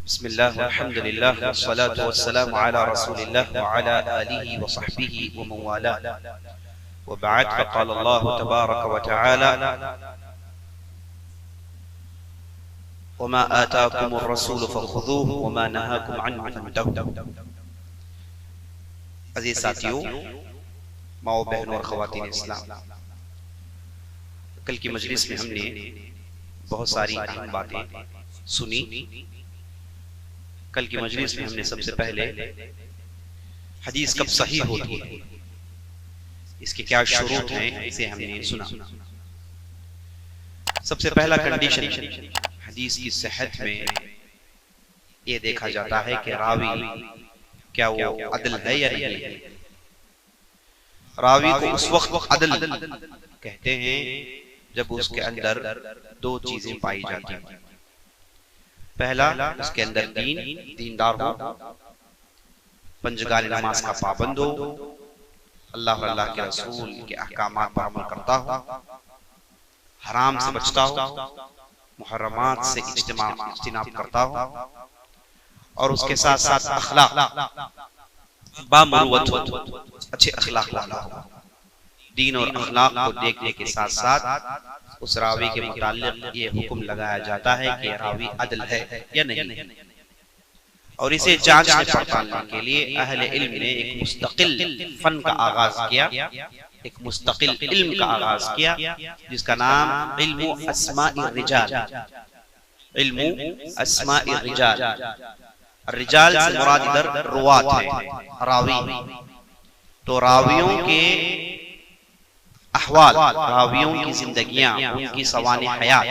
بسم الله والحمد لله والصلاة والسلام على رسول الله وعلى آله وصحبه ومن والاه وبعد، فقال الله تبارك وتعالى: وما آتاكم الرسول فخذوه وما نهاكم عنه فانتهوا۔ عزیز ساتھیو، ماؤ بہنوں اور خواتین اسلام، کل کی مجلس میں ہم نے بہت ساری اہم باتیں سنی۔ کل کی مجلس میں ہم نے سب سے پہلے حدیث کب صحیح ہوتی ہے، اس کے کیا شروط ہیں، اسے ہم نے سنا۔ سب سے پہلا کنڈیشن حدیث کی صحت میں یہ دیکھا جاتا ہے کہ راوی کیا وہ عدل ہے یا نہیں ہے۔ راوی کو اس وقت عدل کہتے ہیں جب اس کے اندر دو چیزیں پائی جاتی ہیں۔ پہلا، اس کے اندر دیندار ہو، پنجگار نماز کا پابند ہو، اللہ اور اللہ کے رسول کے احکامات پر عمل کرتا ہو، حرام سے بچتا ہو، محرمات سے اجتناب کرتا ہو، اور اس کے ساتھ ساتھ اخلاق بامروت ہو، اچھے اخلاق والا ہو۔ دین اور اخلاق کو دیکھنے کے ساتھ ساتھ اس راوی کے متعلق یہ حکم لگایا جاتا ہے کہ راوی عدل ہے یا نہیں، اور اسے جانچنے پڑتالنے کے لیے اہل علم نے ایک مستقل فن کا آغاز کیا، ایک مستقل علم کا آغاز کیا، جس کا نام علم اسماء الرجال۔ علم اسماء الرجال، الرجال سے مراد ادھر روات ہے، راوی۔ تو راویوں کے احوال، راویوں کی زندگیاں، ان کی سوانح حیات،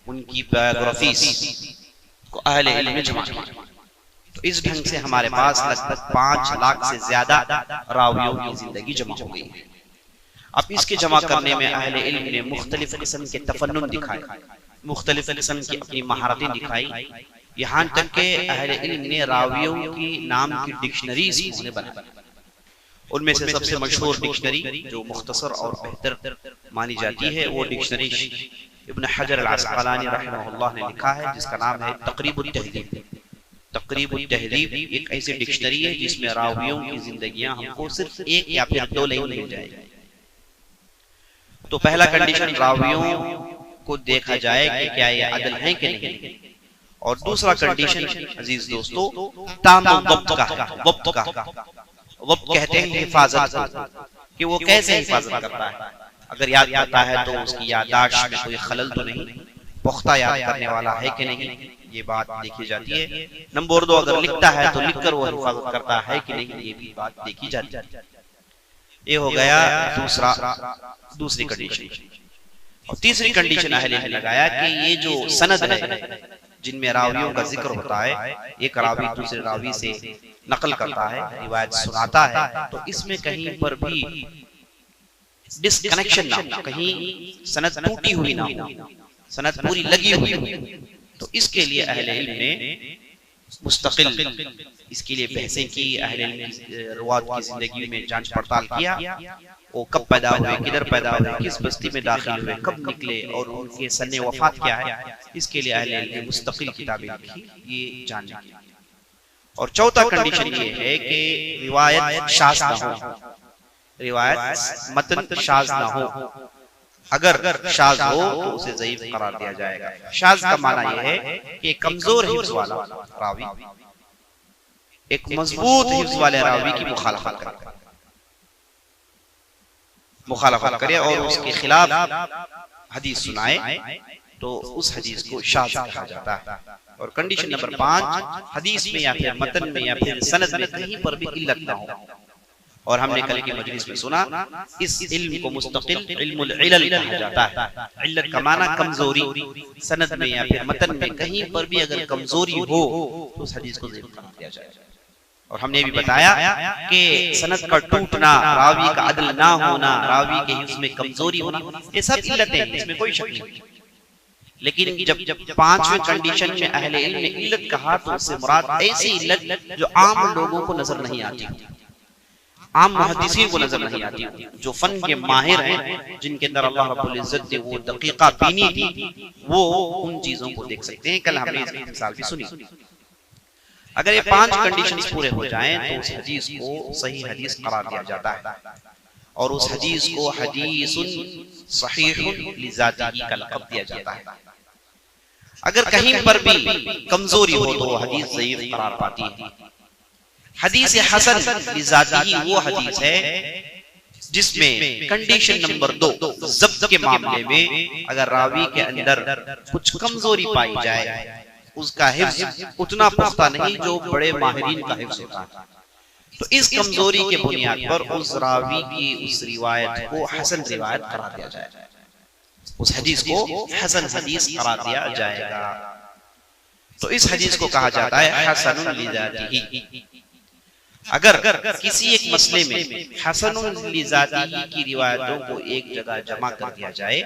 ان کی بایوگرافیز کو اہل علم نے جمع کیا۔ تو اس ڈھنگ سے ہمارے پاس لگ بھگ 5 لاکھ سے زیادہ راویوں کی زندگی جمع ہو گئی ہے۔ اب اس کے جمع کرنے میں اہل علم نے مختلف قسم کے تفنن دکھائے، مختلف قسم کی اپنی مہارتیں دکھائی، یہاں تک کہ اہل علم نے راویوں کی نام کی ڈکشنریز بنائی۔ ان میں سے سب سے مشہور ڈکشنری جو مختصر اور بہتر مانی جاتی ہے، وہ ڈکشنری ابن حجر العسقلانی رحمہ اللہ نے لکھا ہے، جس کا نام ہے تقریب التہذیب۔ تقریب التہذیب ایک ایسی ڈکشنری ہے جس میں راویوں کی زندگیاں ہم کو صرف ایک یا پھر 2 لائن مل جائے گی۔ تو پہلا کنڈیشن راویوں کو دیکھا جائے کہ کیا یہ عدل ہیں کہ نہیں، اور دوسرا کنڈیشن عزیز دوستو تام ضبط کا، ضبط کا ضبط کہتے ہیں حفاظت کو، کہ وہ کیسے حفاظت کرتا ہے۔ اگر یاد کرتا ہے تو اس کی یادداشت میں کوئی خلل تو نہیں، پختہ یاد کرنے والا ہے کہ نہیں، یہ بات دیکھی جاتی ہے۔ نمبر 2، اگر لکھتا ہے تو لکھ کر وہ حفاظت کرتا ہے کہ نہیں، یہ بھی بات دیکھی جاتی ہے۔ یہ ہو گیا دوسری کنڈیشن۔ اور تیسری کنڈیشن اہل نے لگایا کہ یہ جو سند ہے جن میں راویوں کا ذکر ہوتا ہے، ایک راوی دوسرے راوی سے نقل کرتا ہے، روایت سناتا ہے، تو اس میں کہیں پر بھی ڈسکنیکشن نہ ہو، کہیں سند ٹوٹی ہوئی نہ ہو، سند پوری لگی ہوئی ہو۔ تو اس کے لیے اہل علم نے مستقل اس کے لیے بحثیں کی، اہل علم کی روات کی زندگی میں جانچ پڑتال کیا، وہ کب پیدا ہوئے، کدھر پیدا ہوئے، کس بستی میں داخل ہوئے، کب نکلے، اور ان کے سن وفات کیا ہے۔ اس کے لیے اہل علم نے مستقل کتابیں لکھی، یہ جاننے کے لیے۔ اور چوتھا کنڈیشن یہ ہے کہ روایت شاذ نہ ہو، روایت متن شاذ نہ ہو۔ اگر شاذ ہو تو اسے ضعیف قرار دیا جائے گا۔ شاذ کا معنی یہ ہے کہ کمزور حفظ والا راوی ایک مضبوط حفظ والے راوی کی مخالفت کرے اور اس کے خلاف حدیث سنائے، تو اس حدیث کو شاذ کہا جاتا ہے۔ اور کنڈیشن نمبر 5، حدیث میں یا پھر متن میں یا پھر سند میں کہیں پر بھی علت نہ ہو۔ اور ہم نے کل کی مجلس میں سنا، اس علم کو مستقل علم العلل کہا جاتا ہے۔ علت کا معنی کمزوری، سند میں یا پھر متن میں کہیں پر بھی اگر کمزوری ہو تو اس حدیث کو ضعیف قرار دیا جائے۔ اور ہم نے بھی بتایا کہ سند کا ٹوٹنا، راوی کا عدل نہ ہونا، راوی کے حفظ میں کمزوری ہونا، یہ سب علتیں ہیں، اس میں کوئی شک نہیں۔ لیکن جب 5ویں کنڈیشن میں اہل علم نے علت کہا تو اس سے مراد ایسی علت جو عام لوگوں کو نظر نہیں آتی، عام محدثین کو نظر نہیں آتی، جو فن کے ماہر ہیں، جن کے اندر اللہ رب العزت نے وہ دقیقہ بینی تھی، وہ ان چیزوں کو دیکھ سکتے ہیں۔ کل ہم نے اس کی مثال بھی سنی۔ اگر یہ 5 کنڈیشنز پورے ہو جائیں تو اس حدیث کو صحیح حدیث قرار دیا جاتا ہے، اور اس حدیث کو حدیث صحیح لذاتہ کا لقب دیا جاتا ہے۔ اگر کہیں پر بھی کمزوری ہو تو وہ حدیث ضعیف قرار پاتی ہے۔ حدیث حسن لذاتہ وہ حدیث ہے جس میں کنڈیشن نمبر 2 ضبط کے معاملے میں اگر راوی کے اندر کچھ کمزوری پائی جائے، اس کا حفظ اتنا پختہ نہیں جو بڑے ماہرین کا حفظ ہوتا ہے، تو اس کمزوری کے بنیاد پر اس راوی کی اس روایت کو حسن روایت قرار دیا جائے گا، اس حدیث کو حسن حدیث قرار دیا جائے گا۔ تو اس حدیث کو کہا جاتا ہے حسن لذاتہ۔ اگر کسی ایک مسئلے میں حسن لذاتہ کی روایتوں کو ایک جگہ جمع کر دیا جائے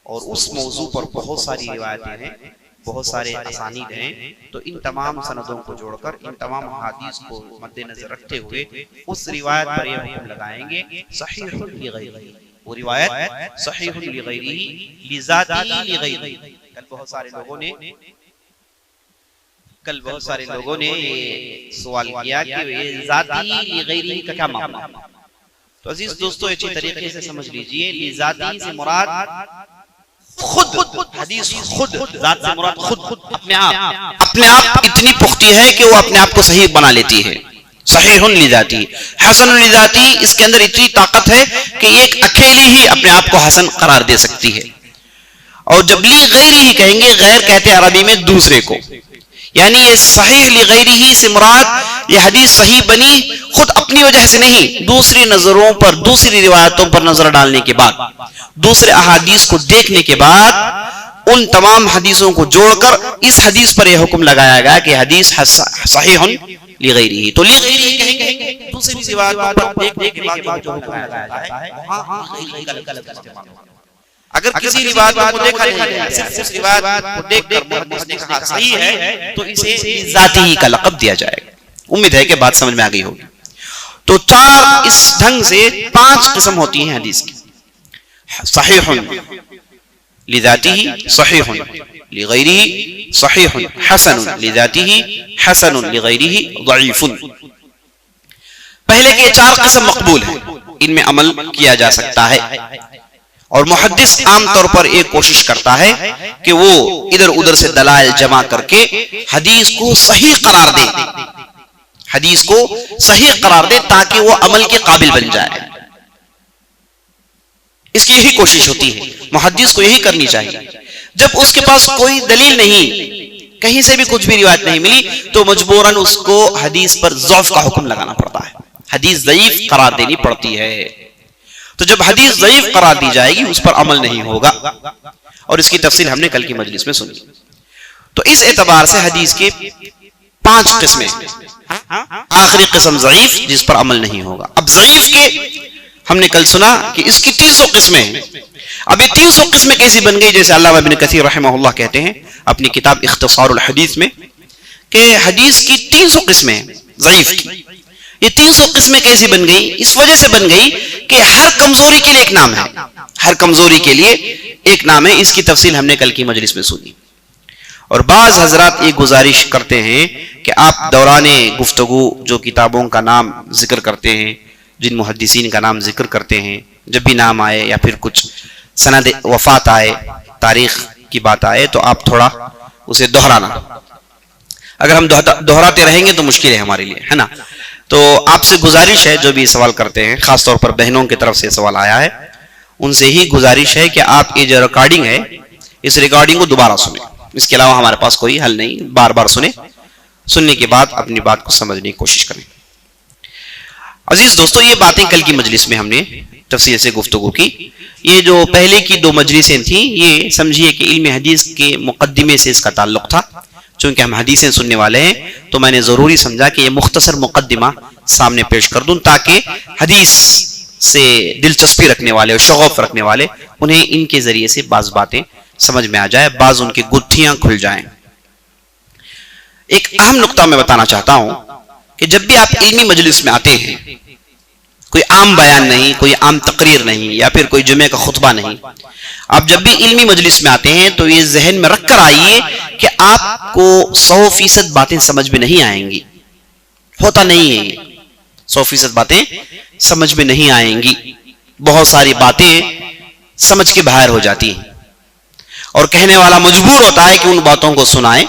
اور اس موضوع پر بہت ساری روایتیں ہیں، بہت سارے اسانید ہیں، تو ان تمام سندوں کو جوڑ کر ان تمام احادیث کو مد نظر رکھتے ہوئے اس روایت پر یہ حکم لگائیں گے صحیح لغیرہ، وہ روایت صحیح لغیرہ لذاتہ لغیرہ۔ کل بہت سارے لوگوں نے یہ سوال کیا کہ یہ ذاتی لغیرہ کا کیا معاملہ ہے؟ تو عزیز دوستو اچھی طریقے سے سمجھ لیجئے، لذاتی سے مراد خود حدیث، خود ذات سے مراد خود اپنے آپ اتنی پختی ہے کہ وہ اپنے آپ کو صحیح بنا لیتی ہے، صحیح لذاتی۔ حسن لذاتی اس کے اندر اتنی طاقت ہے کہ ایک اکیلی ہی اپنے آپ کو حسن قرار دے سکتی ہے۔ اور جب لغیرہ ہی کہیں گے، غیر کہتے ہیں عربی میں دوسرے کو، یعنی یہ صحیح لغیرہ سے مراد یہ حدیث صحیح بنی خود اپنی وجہ سے نہیں، دوسری نظروں پر، دوسری روایتوں پر نظر ڈالنے کے بعد، دوسرے احادیث کو دیکھنے کے بعد، ان تمام حدیثوں کو جوڑ کر اس حدیث پر یہ حکم لگایا گیا کہ حدیث صحیح لغیرہ۔ تو لغیرہ کہیں گے دوسری روایتوں پر دیکھنے کے بعد جو حکم لگایا جاتا ہے وہاں غلط استعمال ہوگا۔ اگر کسی روایت کو دیکھا نہیں، صرف اس روایت کو دیکھ کر محدث نے کہا صحیح ہے، تو اسے ذاتی کا لقب دیا جائے گا۔ امید ہے کہ بات سمجھ میں آ گئی ہوگی۔ تو 4 اس ڈھنگ سے 5 قسم ہوتی ہیں حدیث کی: صحیح لذاتہ، صحیح لغیرہ، صحیح حسن لذاتہ، حسن لغیرہ، ضعیف۔ پہلے کے 4 قسم مقبول ہیں، ان میں عمل کیا جا سکتا ہے، اور محدث عام طور پر ایک کوشش کرتا ہے کہ وہ ادھر ادھر سے دلائل جمع کر کے حدیث کو صحیح قرار دے، حدیث کو صحیح قرار دے تاکہ وہ عمل کے قابل بن جائے۔ اس کی یہی کوشش ہوتی ہے، محدث کو یہی کرنی چاہیے۔ جب اس کے پاس کوئی دلیل نہیں، کہیں سے بھی کچھ بھی روایت نہیں ملی، تو مجبوراً اس کو حدیث پر ضعف کا حکم لگانا پڑتا ہے، حدیث ضعیف قرار دینی پڑتی ہے۔ تو جب حدیث ضعیف قرار دی جائے گی اس پر عمل نہیں ہوگا، اور اس کی تفصیل ہم نے کل کی مجلس میں سنی۔ تو اس اعتبار سے حدیث کے 5 قسمیں، آخری قسم ضعیف جس پر عمل نہیں ہوگا۔ اب ضعیف کے ہم نے کل سنا کہ اس کی 300 قسمیں ہیں۔ اب یہ 300 قسمیں کیسی بن گئی؟ جیسے علامہ ابن کثیر رحمہ اللہ کہتے ہیں اپنی کتاب اختصار الحدیث میں کہ حدیث کی 300 قسمیں ہیں ضعیف کی۔ یہ 300 قسمیں کیسی بن گئی؟ اس وجہ سے بن گئی کہ ہر کمزوری کے لیے ایک نام ہے، ہر کمزوری کے لیے ایک نام ہے۔ اس کی تفصیل ہم نے کل کی مجلس میں سنی۔ اور بعض حضرات یہ گزارش کرتے ہیں کہ آپ دوران گفتگو جو کتابوں کا نام ذکر کرتے ہیں، جن محدثین کا نام ذکر کرتے ہیں، جب بھی نام آئے یا پھر کچھ سند وفات آئے، تاریخ کی بات آئے، تو آپ تھوڑا اسے دہرانا۔ اگر ہم دہراتے رہیں گے تو مشکل ہے ہمارے لیے، ہے نا؟ تو آپ سے گزارش ہے، جو بھی سوال کرتے ہیں، خاص طور پر بہنوں کی طرف سے سوال آیا ہے، ان سے ہی گزارش ہے کہ آپ یہ جو ریکارڈنگ ہے، اس ریکارڈنگ کو دوبارہ سنیں۔ اس کے علاوہ ہمارے پاس کوئی حل نہیں، بار بار سنیں، سننے کے بعد اپنی بات کو سمجھنے کی کوشش کریں۔ عزیز دوستو، یہ باتیں کل کی مجلس میں ہم نے تفصیل سے گفتگو کی۔ یہ جو پہلے کی 2 مجلسیں تھیں، یہ سمجھیے کہ علم حدیث کے مقدمے سے اس کا تعلق تھا۔ چونکہ ہم حدیثیں سننے والے ہیں تو میں نے ضروری سمجھا کہ یہ مختصر مقدمہ سامنے پیش کر دوں، تاکہ حدیث سے دلچسپی رکھنے والے اور شغف رکھنے والے انہیں ان کے ذریعے سے بعض باتیں سمجھ میں آ جائے، بعض ان کی گتھیاں کھل جائیں۔ ایک اہم نقطہ میں بتانا چاہتا ہوں کہ جب بھی آپ علمی مجلس میں آتے ہیں کوئی عام بیان نہیں، کوئی عام تقریر نہیں، یا پھر کوئی جمعے کا خطبہ نہیں. آپ جب بھی علمی مجلس میں آتے ہیں تو یہ ذہن میں رکھ کر آئیے کہ آپ کو 100% باتیں سمجھ میں نہیں آئیں گی. ہوتا نہیں ہے 100% باتیں سمجھ میں نہیں آئیں گی. بہت ساری باتیں سمجھ کے باہر ہو جاتی ہیں اور کہنے والا مجبور ہوتا ہے کہ ان باتوں کو سنائے.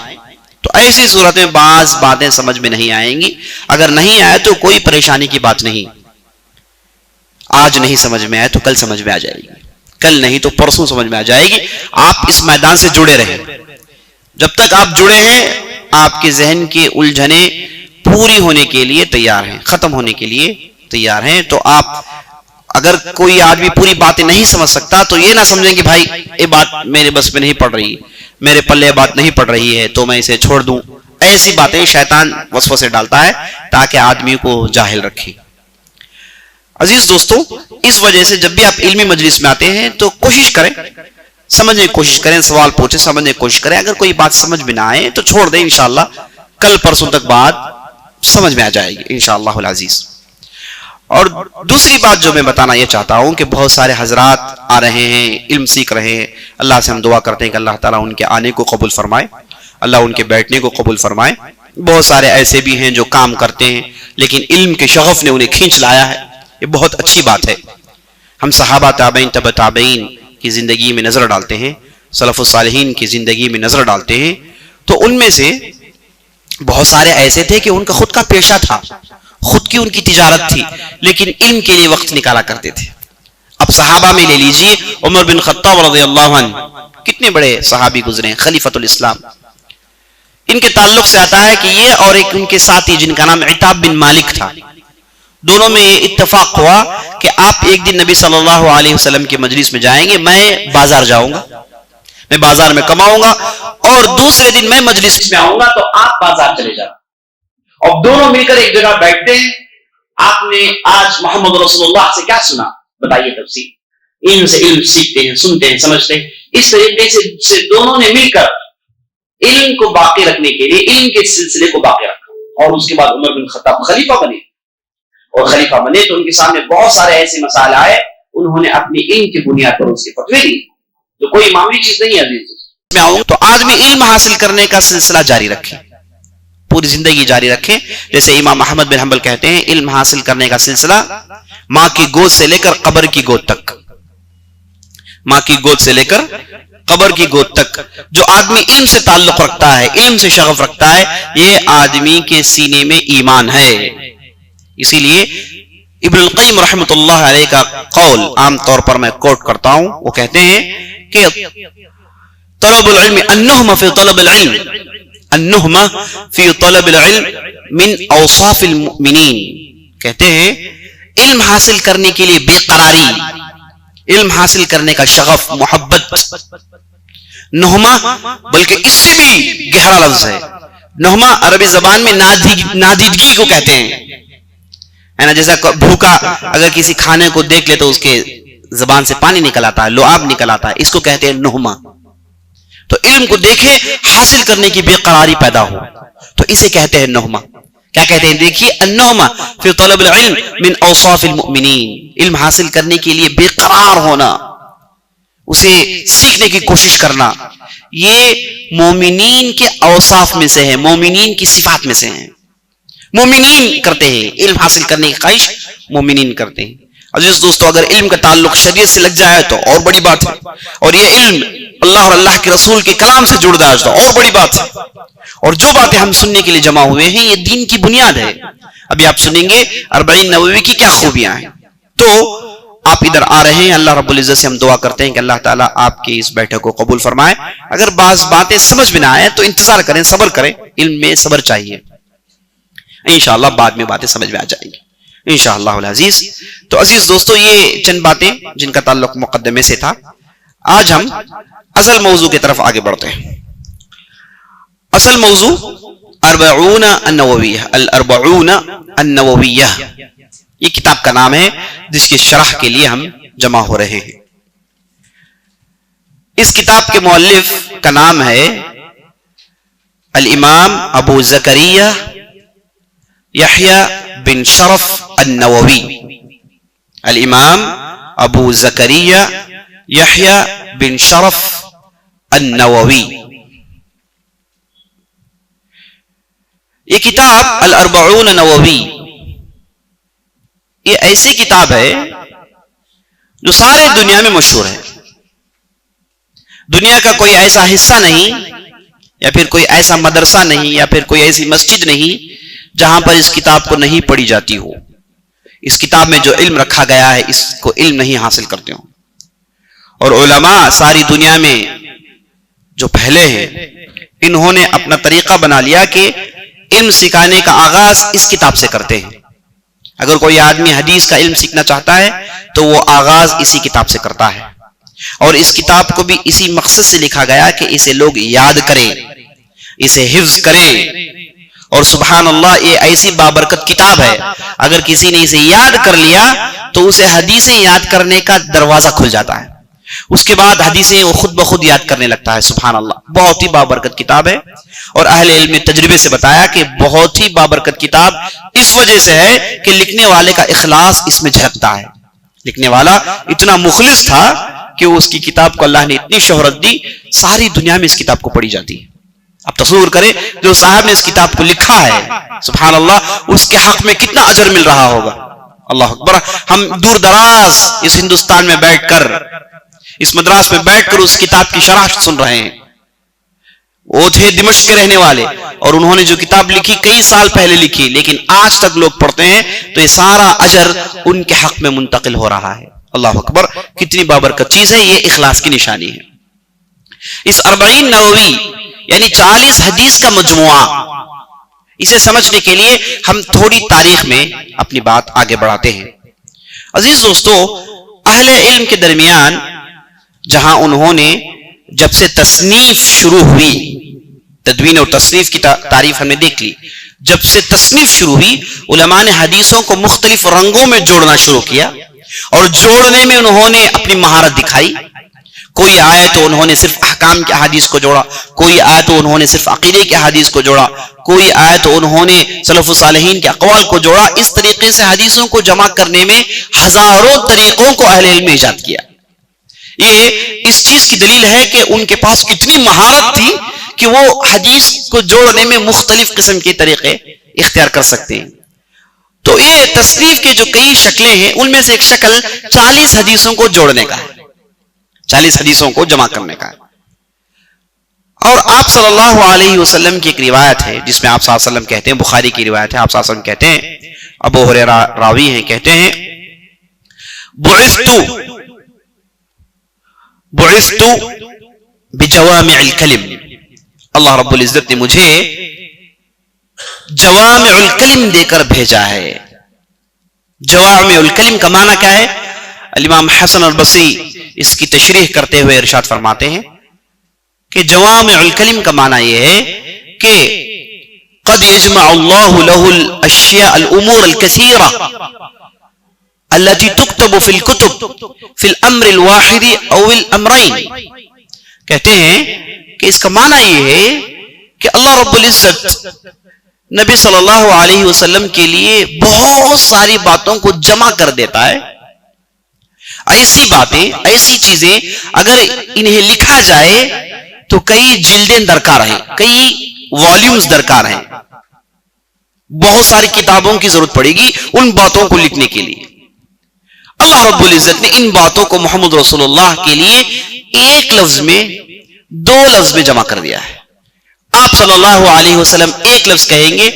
تو ایسی صورت میں بعض باتیں سمجھ میں نہیں آئیں گی. اگر نہیں آئے تو کوئی پریشانی کی بات نہیں. آج نہیں سمجھ میں آئے تو کل سمجھ میں آ جائے گی، کل نہیں تو پرسوں سمجھ میں آ جائے گی. آپ اس میدان سے جڑے رہیں. جب تک آپ جڑے ہیں آپ کے ذہن کی الجھنیں پوری ہونے کے لیے تیار ہیں، ختم ہونے کے لیے تیار ہیں. تو آپ اگر کوئی آدمی پوری باتیں نہیں سمجھ سکتا تو یہ نہ سمجھیں کہ بھائی یہ بات میرے بس میں نہیں پڑ رہی، میرے پلے بات نہیں پڑ رہی ہے تو میں اسے چھوڑ دوں. ایسی باتیں شیطان وسوسے ڈالتا ہے تاکہ آدمی کو جاہل رکھے. عزیز دوستو، اس وجہ سے جب بھی آپ علمی مجلس میں آتے ہیں تو کوشش کریں، سمجھنے کی کوشش کریں، سوال پوچھیں، سمجھنے کی کوشش کریں. اگر کوئی بات سمجھ میں نہ آئے تو چھوڑ دیں، انشاءاللہ کل پرسوں تک بات سمجھ میں آ جائے گی انشاءاللہ العزیز. اور دوسری بات جو میں بتانا یہ چاہتا ہوں کہ بہت سارے حضرات آ رہے ہیں، علم سیکھ رہے ہیں. اللہ سے ہم دعا کرتے ہیں کہ اللہ تعالیٰ ان کے آنے کو قبول فرمائے، اللہ ان کے بیٹھنے کو قبول فرمائے. بہت سارے ایسے بھی ہیں جو کام کرتے ہیں لیکن علم کے شغف نے انہیں کھینچ لایا ہے. یہ بہت اچھی بات ہے. ہم صحابہ تابعین تبع تابعین کی زندگی میں نظر ڈالتے ہیں، سلف الصالحین کی زندگی میں نظر ڈالتے ہیں تو ان میں سے بہت سارے ایسے تھے کہ ان کا خود کا پیشہ تھا، خود کی ان کی تجارت تھی، لیکن علم کے لیے وقت نکالا کرتے تھے. اب صحابہ میں لے لیجئے، عمر بن خطاب رضی اللہ عنہ کتنے بڑے صحابی گزرے، خلیفۃ الاسلام. ان کے تعلق سے آتا ہے کہ یہ اور ایک ان کے ساتھی جن کا نام عتاب بن مالک تھا، دونوں میں اتفاق ہوا کہ آپ ایک دن نبی صلی اللہ علیہ وسلم کے مجلس میں جائیں گے، میں بازار جاؤں گا، میں بازار میں کماؤں گا، اور دوسرے دن میں مجلس میں آؤں گا تو آپ بازار چلے جاؤ. اور دونوں مل کر ایک جگہ بیٹھتے ہیں. آپ نے آج محمد رسول اللہ سے کیا سنا بتائیے تفصیل. علم سے علم سیکھتے ہیں، سنتے ہیں، سمجھتے ہیں. اس طریقے سے دونوں نے مل کر علم کو باقی رکھنے کے لیے علم کے سلسلے کو باقی رکھا. اور اس کے بعد عمر بن خطاب خلیفہ بنے، اور خلیفہ بنے تو ان کے سامنے بہت سارے ایسے مسائل آئے، انہوں نے اپنی علم کی بنیاد پر اس کے فتوے دی. تو کوئی معمولی چیز نہیں ہے عزیز. میں آؤں تو آدمی علم حاصل کرنے کا سلسلہ جاری رکھے، پوری زندگی جاری رکھے. جیسے امام احمد بن حنبل کہتے ہیں علم حاصل کرنے کا سلسلہ ماں کی گود سے لے کر قبر کی گود تک، ماں کی گود سے لے کر قبر کی گود تک. جو آدمی علم سے تعلق رکھتا ہے، علم سے شغف رکھتا ہے، یہ آدمی کے سینے میں ایمان ہے. اسی لیے ابن القیم رحمۃ اللہ علیہ کا قول عام طور پر میں کوٹ کرتا ہوں. وہ کہتے ہیں کہ طلب العلم النہمہ فی طلب العلم، النہمہ فی طلب العلم من اوصاف المؤمنین. کہتے ہیں علم حاصل کرنے کے لیے بے قراری، علم حاصل کرنے کا شغف، محبت. نہمہ بلکہ اس سے بھی گہرا لفظ ہے. نہمہ عربی زبان میں نادیدگی کو کہتے ہیں، ہے نا. جیسا بھوکا اگر کسی کھانے کو دیکھ لے تو اس کے زبان سے پانی نکل آتا ہے، لعاب نکل آتا ہے، اس کو کہتے ہیں نہمہ. تو علم کو دیکھے حاصل کرنے کی بے قراری پیدا ہو تو اسے کہتے ہیں نہمہ. کیا کہتے ہیں دیکھیے، النہمہ فی طلب العلم من اوصاف المؤمنین. علم حاصل کرنے کے لیے بے قرار ہونا، اسے سیکھنے کی کوشش کرنا، یہ مومنین کے اوصاف میں سے ہے، مومنین کی صفات میں سے ہیں. مومنین کرتے ہیں علم حاصل کرنے کی خواہش، مومنین کرتے ہیں. عزیز دوستو، اگر علم کا تعلق شریعت سے لگ جائے تو اور بڑی بات ہے، اور یہ علم اللہ اور اللہ کے رسول کے کلام سے جڑ جائے تو اور بڑی بات ہے. اور جو باتیں ہم سننے کے لیے جمع ہوئے ہیں یہ دین کی بنیاد ہے. ابھی آپ سنیں گے 40 نووی کی کیا خوبیاں ہیں. تو آپ ادھر آ رہے ہیں، اللہ رب العزت سے ہم دعا کرتے ہیں کہ اللہ تعالیٰ آپ کی اس بیٹھک کو قبول فرمائے. اگر بعض باتیں سمجھ میں نہ آئے تو انتظار کریں، صبر کریں. علم میں صبر چاہیے، انشاءاللہ بعد میں باتیں سمجھ میں آ جائیں گی انشاءاللہ العزیز. تو عزیز دوستو، یہ چند باتیں جن کا تعلق مقدمے سے تھا. آج ہم اصل موضوع کی طرف آگے بڑھتے ہیں. اصل موضوع 40 النوویہ، الاربعون النوویہ، یہ کتاب کا نام ہے جس کی شرح کے لیے ہم جمع ہو رہے ہیں. اس کتاب کے مؤلف کا نام ہے الامام ابو زکریا یحییٰ بن شرف النووی. الامام ابو زکریہ یحییٰ بن شرف النووی. یہ کتاب الاربعون نووی یہ ایسی کتاب ہے جو سارے دنیا میں مشہور ہے. دنیا کا کوئی ایسا حصہ نہیں یا پھر کوئی ایسا مدرسہ نہیں یا پھر کوئی ایسی مسجد نہیں جہاں پر اس کتاب کو نہیں پڑھی جاتی ہو. اس کتاب میں جو علم رکھا گیا ہے اس کو علم نہیں حاصل کرتے ہوں. اور علماء ساری دنیا میں جو پہلے ہیں انہوں نے اپنا طریقہ بنا لیا کہ علم سکھانے کا آغاز اس کتاب سے کرتے ہیں. اگر کوئی آدمی حدیث کا علم سیکھنا چاہتا ہے تو وہ آغاز اسی کتاب سے کرتا ہے. اور اس کتاب کو بھی اسی مقصد سے لکھا گیا کہ اسے لوگ یاد کریں, اسے حفظ کریں. اور سبحان اللہ یہ ایسی بابرکت کتاب ہے, اگر کسی نے اسے یاد کر لیا تو اسے حدیثیں یاد کرنے کا دروازہ کھل جاتا ہے. اس کے بعد حدیثیں وہ خود بخود یاد کرنے لگتا ہے. سبحان اللہ, بہت ہی بابرکت کتاب ہے. اور اہل علم نے تجربے سے بتایا کہ بہت ہی بابرکت کتاب اس وجہ سے ہے کہ لکھنے والے کا اخلاص اس میں جھلکتا ہے. لکھنے والا اتنا مخلص تھا کہ اس کی کتاب کو اللہ نے اتنی شہرت دی, ساری دنیا میں اس کتاب کو پڑھی جاتی ہے. اب تصور کریں جو صاحب نے اس کتاب کو لکھا ہے, سبحان اللہ, اس کے حق میں کتنا اجر مل رہا ہوگا. اللہ اکبر. ہم دور دراز اس ہندوستان میں بیٹھ کر, اس مدراس میں بیٹھ کر اس کتاب کی شرح سن رہے ہیں. وہ تھے دمشق کے رہنے والے اور انہوں نے جو کتاب لکھی کئی سال پہلے لکھی, لیکن آج تک لوگ پڑھتے ہیں تو یہ سارا اجر ان کے حق میں منتقل ہو رہا ہے. اللہ اکبر, کتنی بابرکت چیز ہے. یہ اخلاص کی نشانی ہے. اس 40 نووی یعنی 40 حدیث کا مجموعہ, اسے سمجھنے کے لیے ہم تھوڑی تاریخ میں اپنی بات آگے بڑھاتے ہیں. عزیز دوستو, اہل علم کے درمیان جہاں انہوں نے جب سے تصنیف شروع ہوئی, تدوین اور تصنیف کی تعریف ہم نے دیکھ لی, جب سے تصنیف شروع ہوئی علماء نے حدیثوں کو مختلف رنگوں میں جوڑنا شروع کیا اور جوڑنے میں انہوں نے اپنی مہارت دکھائی. کوئی آئے تو انہوں نے صرف احکام کے حدیث کو جوڑا, کوئی آئے تو انہوں نے صرف عقیدے کے حدیث کو جوڑا, کوئی آئے تو انہوں نے سلف الصالحین کے اقوال کو جوڑا. اس طریقے سے حدیثوں کو جمع کرنے میں ہزاروں طریقوں کو اہل علم نے ایجاد کیا. یہ اس چیز کی دلیل ہے کہ ان کے پاس اتنی مہارت تھی کہ وہ حدیث کو جوڑنے میں مختلف قسم کے طریقے اختیار کر سکتے ہیں. تو یہ تصنیف کے جو کئی شکلیں ہیں ان میں سے ایک شکل 40 حدیثوں کو جوڑنے کا ہے, 40 حدیثوں کو جمع کرنے کا ہے. اور آپ صلی اللہ علیہ وسلم کی ایک روایت ہے جس میں آپ صلی اللہ علیہ وسلم کہتے ہیں, بخاری کی روایت ہے, آپ صلی اللہ علیہ وسلم کہتے ہیں, ابو ہریرہ راوی ہیں, کہتے ہیں بعثت بجوامع الکلم, اللہ رب العزت نے مجھے جوامع الکلم دے کر بھیجا ہے. جوامع الکلم کا معنی کیا ہے؟ الامام حسن البصری اس کی تشریح کرتے ہوئے ارشاد فرماتے ہیں کہ جوامع الکلم کا معنی یہ ہے کہ قد یجمع اللہ له الاشیاء الامور الكثیرہ التي تكتب في الكتب في الامر الواحد او الامرين. کہتے ہیں کہ اس کا معنی یہ ہے کہ اللہ رب العزت نبی صلی اللہ علیہ وسلم کے لیے بہت ساری باتوں کو جمع کر دیتا ہے. ایسی باتیں, ایسی چیزیں اگر انہیں لکھا جائے تو کئی جلدیں درکار ہیں, کئی والیومز درکار ہیں, بہت ساری کتابوں کی ضرورت پڑے گی ان باتوں کو لکھنے کے لیے. اللہ رب العزت نے ان باتوں کو محمد رسول اللہ کے لیے ایک لفظ میں, 2 لفظ میں جمع کر دیا ہے. آپ صلی اللہ علیہ وسلم ایک لفظ کہیں گے,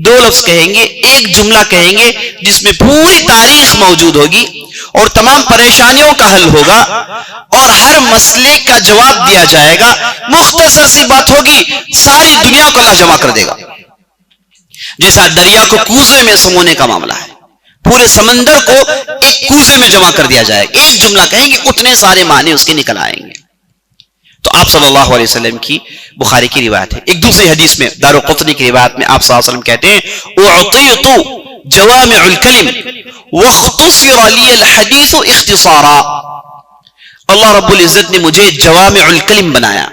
2 لفظ کہیں گے, ایک جملہ کہیں گے جس میں پوری تاریخ موجود ہوگی اور تمام پریشانیوں کا حل ہوگا اور ہر مسئلے کا جواب دیا جائے گا. مختصر سی بات ہوگی, ساری دنیا کو اللہ جمع کر دے گا. جیسا دریا کو کوزے میں سمونے کا معاملہ ہے, پورے سمندر کو ایک کوزے میں جمع کر دیا جائے گا. ایک جملہ کہیں گے, اتنے سارے معنی اس کے نکل آئیں گے. تو آپ صلی اللہ علیہ وسلم کی بخاری کی روایت ہے. ایک دوسری حدیث میں دارقطنی کی روایت میں آپ صلی اللہ علیہ وسلم کہتے ہیں اعطیت جوامع الکلم واختصر لی الحدیث اختصارا. اللہ رب العزت نے مجھے جوامع الکلم بنایا,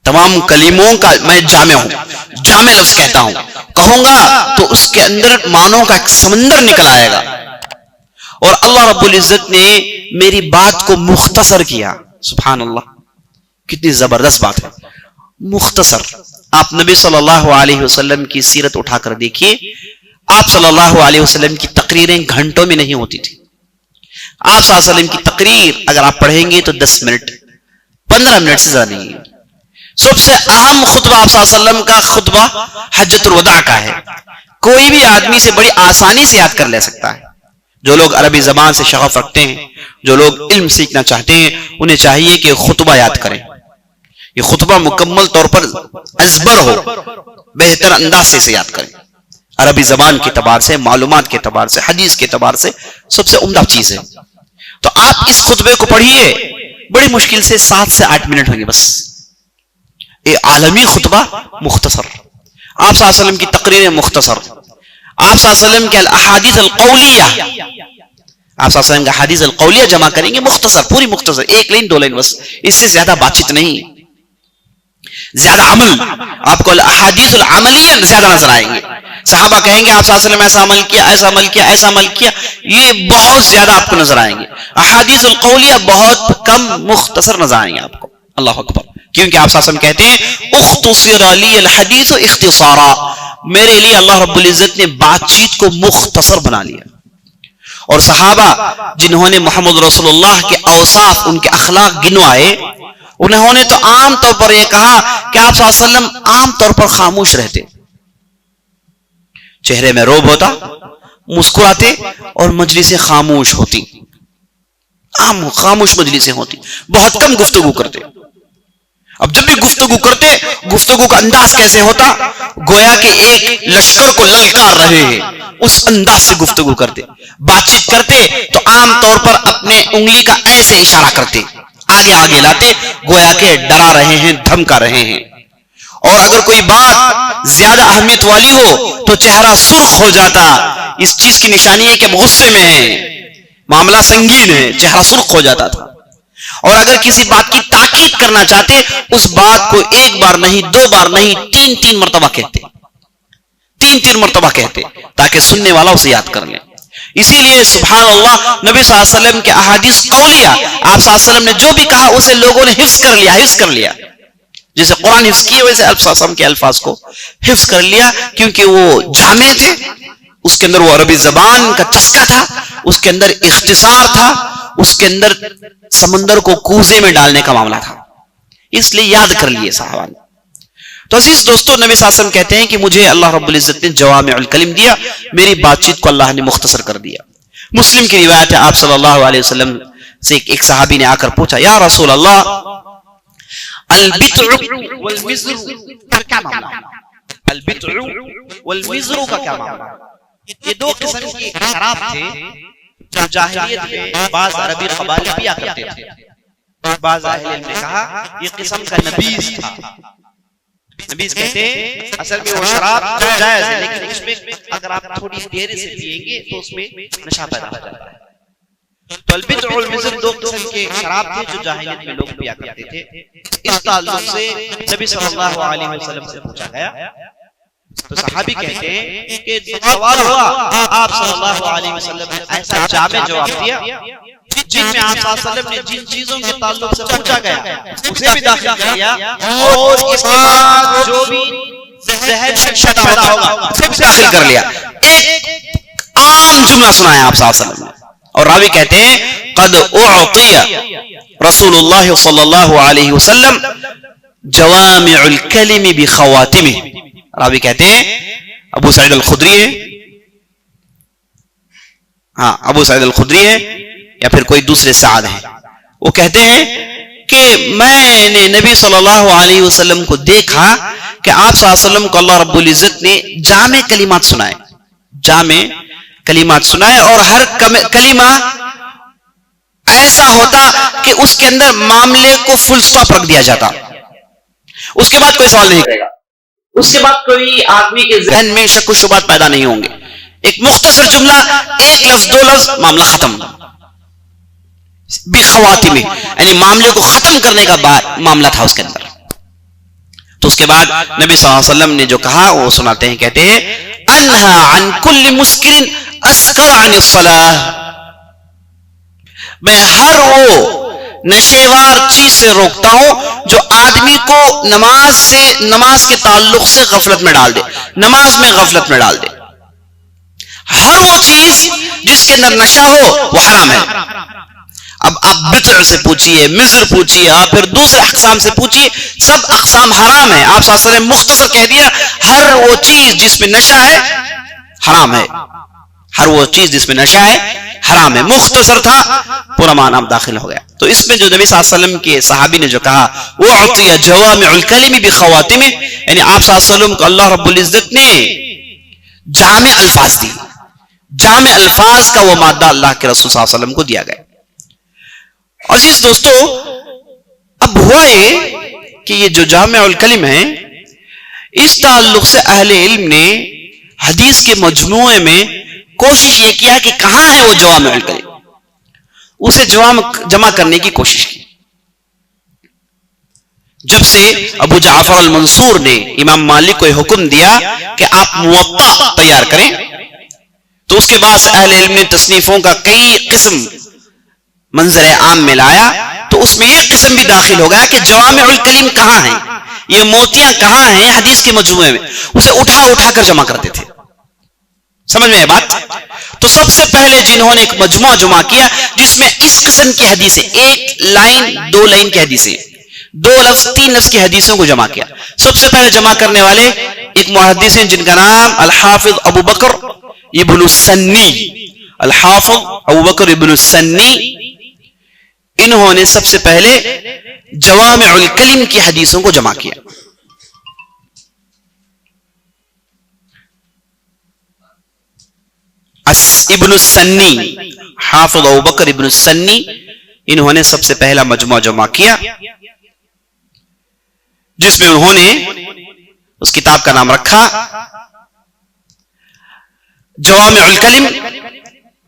تمام کلموں کا میں جامع ہوں. جامع لفظ کہتا ہوں, کہوں گا تو اس کے اندر معنوں کا ایک سمندر نکل آئے گا اور اللہ رب العزت نے میری بات کو مختصر کیا. سبحان اللہ، کتنی زبردست بات ہے. مختصر. آپ نبی صلی اللہ علیہ وسلم کی سیرت اٹھا کر دیکھیے. آپ صلی اللہ علیہ وسلم کی تقریریں گھنٹوں میں نہیں ہوتی تھی. آپ صلی اللہ علیہ وسلم کی تقریر اگر آپ پڑھیں گے تو 10 منٹ 15 منٹ سے زیادہ نہیں ہے. سب سے اہم خطبہ آپ صلی اللہ علیہ وسلم کا خطبہ حجۃ الوداع کا ہے. کوئی بھی آدمی سے بڑی آسانی سے یاد کر لے سکتا ہے. جو لوگ عربی زبان سے شغف رکھتے ہیں، جو لوگ علم سیکھنا چاہتے ہیں، انہیں چاہیے کہ خطبہ یاد کریں. یہ خطبہ مکمل طور پر ازبر ہو، بہتر انداز سے اسے یاد کریں. عربی زبان کے اعتبار سے، معلومات کے اعتبار سے، حدیث کے اعتبار سے سب سے عمدہ چیز ہے. تو آپ اس خطبے کو پڑھیے، بڑی مشکل سے 7 سے 8 منٹ ہوں گے بس. یہ عالمی خطبہ مختصر. آپ صلی اللہ علیہ وسلم کی تقریریں مختصر. آپ صلی اللہ علیہ وسلم کے الاحادیث القولیہ، آپ صلی اللہ علیہ وسلم کا حدیث القولیہ جمع کریں گے، مختصر، پوری مختصر، 1 لائن 2 لائن بس. اس سے زیادہ بات چیت نہیں، زیادہ عمل. آپ کو الاحادیث العملیہ زیادہ نظر آئیں گے. صحابہ کہیں گے آپ صلی اللہ علیہ وسلم ایسا عمل کیا، ایسا عمل کیا، ایسا عمل کیا، یہ بہت زیادہ آپ کو نظر آئیں گے. احادیث القولیہ بہت کم، مختصر نظر آئیں گے آپ کو. اللہ اکبر. کیونکہ آپ صلی اللہ علیہ وسلم کہتے ہیں اختصر لی الحدیث اختصارا، میرے لیے اللہ رب العزت نے بات چیت کو مختصر بنا لیا. اور صحابہ جنہوں نے محمد رسول اللہ کے اوصاف، ان کے اخلاق گنوائے، انہوں نے تو عام طور پر یہ کہا کہ آپ صلی اللہ علیہ وسلم عام طور پر خاموش رہتے، چہرے میں روب ہوتا، مسکراتے، اور مجلسیں خاموش ہوتی، عام خاموش مجلسیں ہوتی، بہت کم گفتگو کرتے. اب جب بھی گفتگو کرتے، گفتگو کا انداز کیسے ہوتا؟ گویا کہ ایک لشکر کو للکار رہے ہیں، اس انداز سے گفتگو کرتے. بات چیت کرتے تو عام طور پر اپنے انگلی کا ایسے اشارہ کرتے، آگے آگے لاتے، گویا کہ ڈرا رہے ہیں، دھمکا رہے ہیں. اور اگر کوئی بات زیادہ اہمیت والی ہو تو چہرہ سرخ ہو جاتا. اس چیز کی نشانی ہے کہ غصے میں ہے، معاملہ سنگین ہے، چہرہ سرخ ہو جاتا تھا. اور اگر کسی بات کی تاکید کرنا چاہتے، اس بات کو 1 بار نہیں، 2 بار نہیں، 3 مرتبہ کہتے، 3 مرتبہ کہتے، تاکہ سننے والا اسے یاد کر لے. اسی لیے سبحان اللہ، نبی صلی اللہ علیہ وسلم کے احادیث قولیہ، آپ صلی اللہ علیہ وسلم نے جو بھی کہا اسے لوگوں نے حفظ کر لیا. جیسے قرآن حفظ کیے، ویسے آپ صلی اللہ علیہ وسلم کے الفاظ کو حفظ کر لیا، کیونکہ وہ جامع تھے. اس کے اندر وہ عربی زبان کا چسکا تھا، اس کے اندر اختصار تھا، اس کے اندر سمندر کو کوزے میں ڈالنے کا معاملہ تھا. اس لیے یاد کر لیے صحابہ نے. تو عزیز دوستو، نبی صلی اللہ علیہ وسلم کہتے ہیں کہ مجھے اللہ رب العزت نے جوامع الکلم دیا، میری بات چیت کو اللہ نے مختصر کر دیا. مسلم کی روایت ہے، آپ صلی اللہ علیہ وسلم سے ایک صحابی نے آ کر پوچھا، یا رسول اللہ البتع والمزر کا کیا معاملہ؟ البتع والمزر کا کیا معاملہ؟ یہ 2 قسم کے شراب تھے جو جاہلیت میں بعض عربی قبائل پیا کرتے تھے. بعض اہل علم نے کہا یہ قسم کا نبیذ تھا. نبیذ کہتے ہیں اصل میں وہ شراب جائز ہے، لیکن اس میں اگر آپ تھوڑی دیر سے پیئیں گے تو اس میں نشہ پیدا ہو جاتا ہے. تو البتع والمزر 2 قسم کے شراب تھے جو جاہلیت میں لوگ پیا کرتے تھے. اس تعلق سے نبی صلی اللہ علیہ وسلم سے پوچھا گیا. تو صحابی کہتے ہیں کہ سوال ہوا، آپ صلی اللہ علیہ وسلم نے ایسا جامع جواب دیا جن میں آپ صلی اللہ علیہ وسلم نے جن چیزوں کے تعلق سے پوچھا گیا اسے بھی داخل کر لیا، اور اس کے بعد جو بھی ذہن میں شک پیدا ہوگا اسے بھی داخل کر لیا. ایک عام جملہ سنایا آپ صلی اللہ علیہ وسلم نے. اور راوی کہتے ہیں قد اعطی رسول اللہ صلی اللہ علیہ وسلم جوامع الکلم بخواتمہ. راوی کہتے ہیں ابو سعید الخدری ہے، ہاں ابو سعید الخدری ہے یا پھر کوئی دوسرے سعد ہیں. وہ کہتے ہیں کہ میں نے نبی صلی اللہ علیہ وسلم کو دیکھا کہ آپ صلی اللہ علیہ وسلم کو اللہ رب العزت نے جامع کلمات سنائے، جامع کلمات سنائے، اور ہر کلمہ ایسا ہوتا کہ اس کے اندر معاملے کو فل سٹاپ رکھ دیا جاتا. اس کے بعد کوئی سوال نہیں کرے گا، اس کے بعد کوئی آدمی کے ذہن میں شک و شبہات پیدا نہیں ہوں گے. ایک مختصر جملہ، 1 لفظ 2 لفظ، معاملہ ختم. بخواتمہ یعنی معاملے کو ختم کرنے کا معاملہ تھا اس کے اندر. تو اس کے بعد نبی صلی اللہ علیہ وسلم نے جو کہا وہ سناتے ہیں، کہتے ہیں انہا عن کل مسکر اسکر عن الصلاۃ. میں ہر وہ نشیوار چیز سے روکتا ہوں جو آدمی کو نماز کے تعلق سے غفلت میں ڈال دے، نماز میں غفلت میں ڈال دے. ہر وہ چیز جس کے اندر نشہ ہو وہ حرام ہے. اب آپ بطر سے پوچھئے، مزر پوچھئے، آپ پھر دوسرے اقسام سے پوچھئے، سب اقسام حرام ہیں. آپ صلی اللہ علیہ وسلم مختصر کہہ دیا ہر وہ چیز جس میں نشہ ہے حرام ہے، ہر وہ چیز جس میں نشہ ہے حرام ہے. مختصر تھا، پورا معنی داخل ہو گیا. تو اس میں جو نبی صلی اللہ علیہ وسلم کے صحابی نے جو کہا اعطی جوامع الکلم بخواتم، یعنی آپ صلی اللہ علیہ وسلم کو اللہ رب العزت نے جامع الفاظ دی، جامع الفاظ کا وہ مادہ اللہ کے رسول صلی اللہ علیہ وسلم کو دیا گیا. عزیز دوستو، اب ہوا یہ کہ یہ جو جامع الکلم ہے اس تعلق سے اہل علم نے حدیث کے مجموعے میں کوشش یہ کیا کہ کہاں ہے وہ جوامع الکلم، اسے جمع کرنے کی کوشش کی. جب سے ابو جعفر المنصور نے امام مالک کو حکم دیا کہ آپ موطا تیار کریں، تو اس کے بعد اہل علم نے تصنیفوں کا کئی قسم منظر عام میں لایا. تو اس میں ایک قسم بھی داخل ہو گیا کہ جوامع الکلم کہاں ہیں، یہ موتیاں کہاں ہیں حدیث کے مجموعے میں، اسے اٹھا اٹھا کر جمع کرتے تھے. سمجھ میں یہ بات؟ تو سب سے پہلے جنہوں نے ایک مجموعہ جمع کیا جس میں اس قسم کی حدیثیں، ایک لائن دو لائن کی حدیثیں، دو لفظ تین لفظ کی حدیثوں کو جمع کیا. سب سے پہلے جمع کرنے والے ایک محدث ہیں جن کا نام الحافظ ابو بکر ابن السنی، الحافظ ابو بکر ابن السنی، انہوں نے سب سے پہلے جوامع الکلم کی حدیثوں کو جمع کیا. ابن السنی، حافظ ابو بکر ابن السنی، انہوں نے سب سے پہلا مجموعہ جمع کیا جس میں انہوں نے اس کتاب کا نام رکھا جوامع الکلم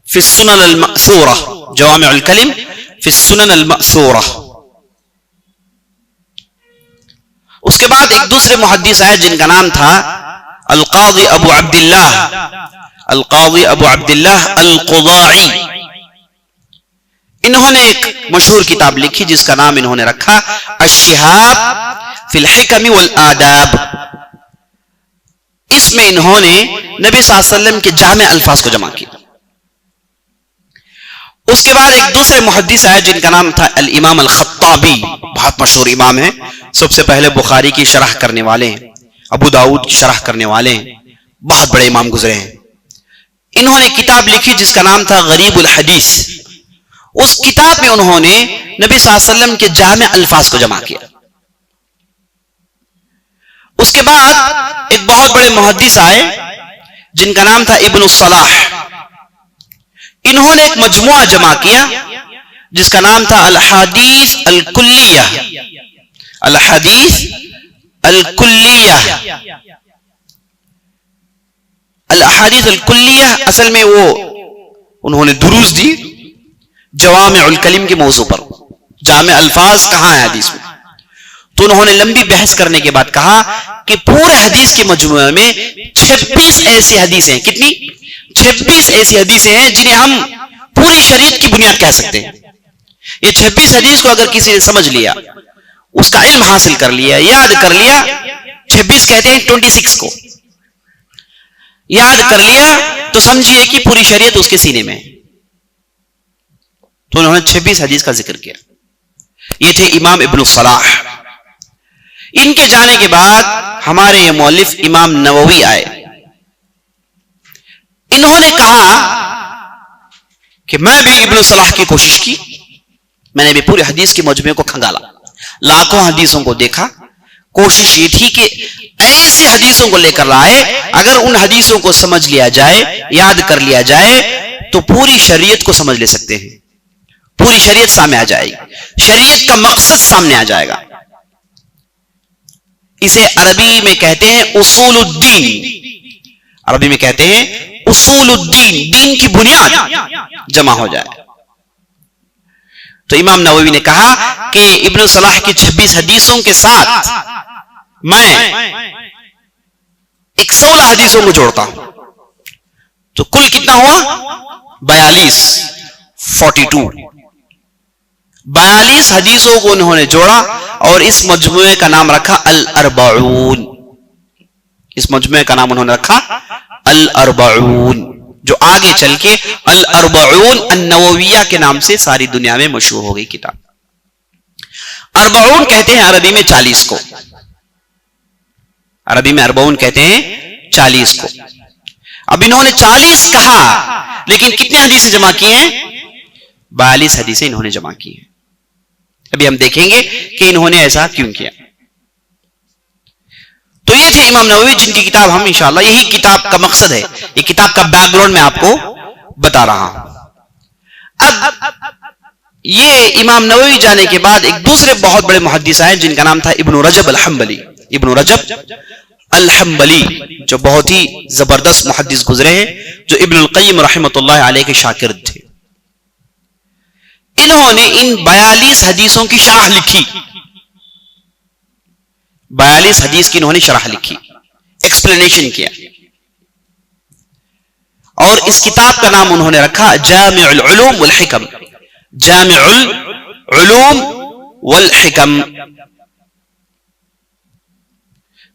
فی السنن المأثورہ، جوامع الکلم فی السنن المأثورہ. اس کے بعد ایک دوسرے محدث آئے جن کا نام تھا القاضی ابو عبداللہ، القاضی ابو عبداللہ القضاعی. انہوں نے ایک مشہور کتاب لکھی جس کا نام انہوں نے رکھا الشہاب فی الحکم والآداب. اس میں انہوں نے نبی صلی اللہ علیہ وسلم کے جامع الفاظ کو جمع کیا. اس کے بعد ایک دوسرے محدث آئے جن کا نام تھا الامام الخطابی، بہت مشہور امام ہیں، سب سے پہلے بخاری کی شرح کرنے والے ہیں، ابو داؤد کی شرح کرنے والے ہیں، بہت بڑے امام گزرے ہیں. انہوں نے کتاب لکھی جس کا نام تھا غریب الحدیث. اس کتاب میں انہوں نے نبی صلی اللہ علیہ وسلم کے جامع الفاظ کو جمع کیا. اس کے بعد ایک بہت بڑے محدث آئے جن کا نام تھا ابن الصلاح. انہوں نے ایک مجموعہ جمع کیا جس کا نام تھا الحدیث الکلیہ، الحدیث الکلیہ. الاحادیث الکلیہ اصل میں وہ انہوں نے دروس دی جوامع الکلم کے موضوع پر، جامع الفاظ کہاں ہے حدیث میں. تو انہوں نے لمبی بحث کرنے کے بعد کہا کہ پورے حدیث کے مجموعے میں 26 ایسی حدیثیں، کتنی؟ 26 ایسی حدیثیں ہیں جنہیں ہم پوری شریعت کی بنیاد کہہ سکتے ہیں. یہ 26 حدیث کو اگر کسی نے سمجھ لیا، اس کا علم حاصل کر لیا، یاد کر لیا، 26 کہتے ہیں 26 کو یاد کر لیا تو سمجھیے کہ پوری شریعت اس کے سینے میں ہے. تو انہوں نے 26 حدیث کا ذکر کیا. یہ تھے امام ابن الصلاح. ان کے جانے کے بعد ہمارے یہ مؤلف امام نووی آئے. انہوں نے کہا کہ میں بھی ابن الصلاح کی کوشش کی، میں نے بھی پورے حدیث کے مجموعے کو کھنگالا، لاکھوں حدیثوں کو دیکھا. کوشش یہ تھی کہ ایسی حدیثوں کو لے کر لائے اگر ان حدیثوں کو سمجھ لیا جائے، یاد کر لیا جائے تو پوری شریعت کو سمجھ لے سکتے ہیں، پوری شریعت سامنے آ جائے گی، شریعت کا مقصد سامنے آ جائے گا. اسے عربی میں کہتے ہیں اصول الدین، عربی میں کہتے ہیں اصول الدین، دین کی بنیاد جمع ہو جائے. تو امام نووی نے کہا کہ ابن الصلاح کی 26 حدیثوں کے ساتھ میں 16 حدیثوں کو جوڑتا ہوں تو کل کتنا ہوا؟ 42، 42 حدیثوں کو انہوں نے جوڑا اور اس مجموعے کا نام رکھا الاربعون. اس مجموعے کا نام انہوں نے رکھا الاربعون، جو آگے چل کے الاربعون النوویہ کے نام سے ساری دنیا میں مشہور ہو گئی کتاب. اربعون کہتے ہیں عربی میں 40 کو. عربی میں اربعون کہتے ہیں 40 کو. اب انہوں نے 40 کہا لیکن کتنے حدیثیں جمع کی ہیں؟ 42 حدیثیں انہوں نے جمع کی ہیں. ابھی ہم دیکھیں گے کہ انہوں نے ایسا کیوں کیا. تو یہ تھے امام نووی جن کی کتاب ہم انشاءاللہ، یہی کتاب کا مقصد ہے، یہ کتاب کا بیک گراؤنڈ میں آپ کو بتا رہا ہوں. اب یہ امام نووی جانے کے بعد ایک دوسرے بہت بڑے محدث آئے جن کا نام تھا ابن رجب الحنبلی. ابن رجب الحنبلی جو بہت ہی زبردست محدث گزرے ہیں، جو ابن القیم رحمۃ اللہ علیہ کے شاگرد تھے. انہوں نے ان 42 حدیثوں کی شرح لکھی. 42 حدیث کی انہوں نے شرح لکھی، ایکسپلینیشن کیا، اور اس کتاب کا نام انہوں نے رکھا جامع العلوم والحکم. جامع العلوم والحکم،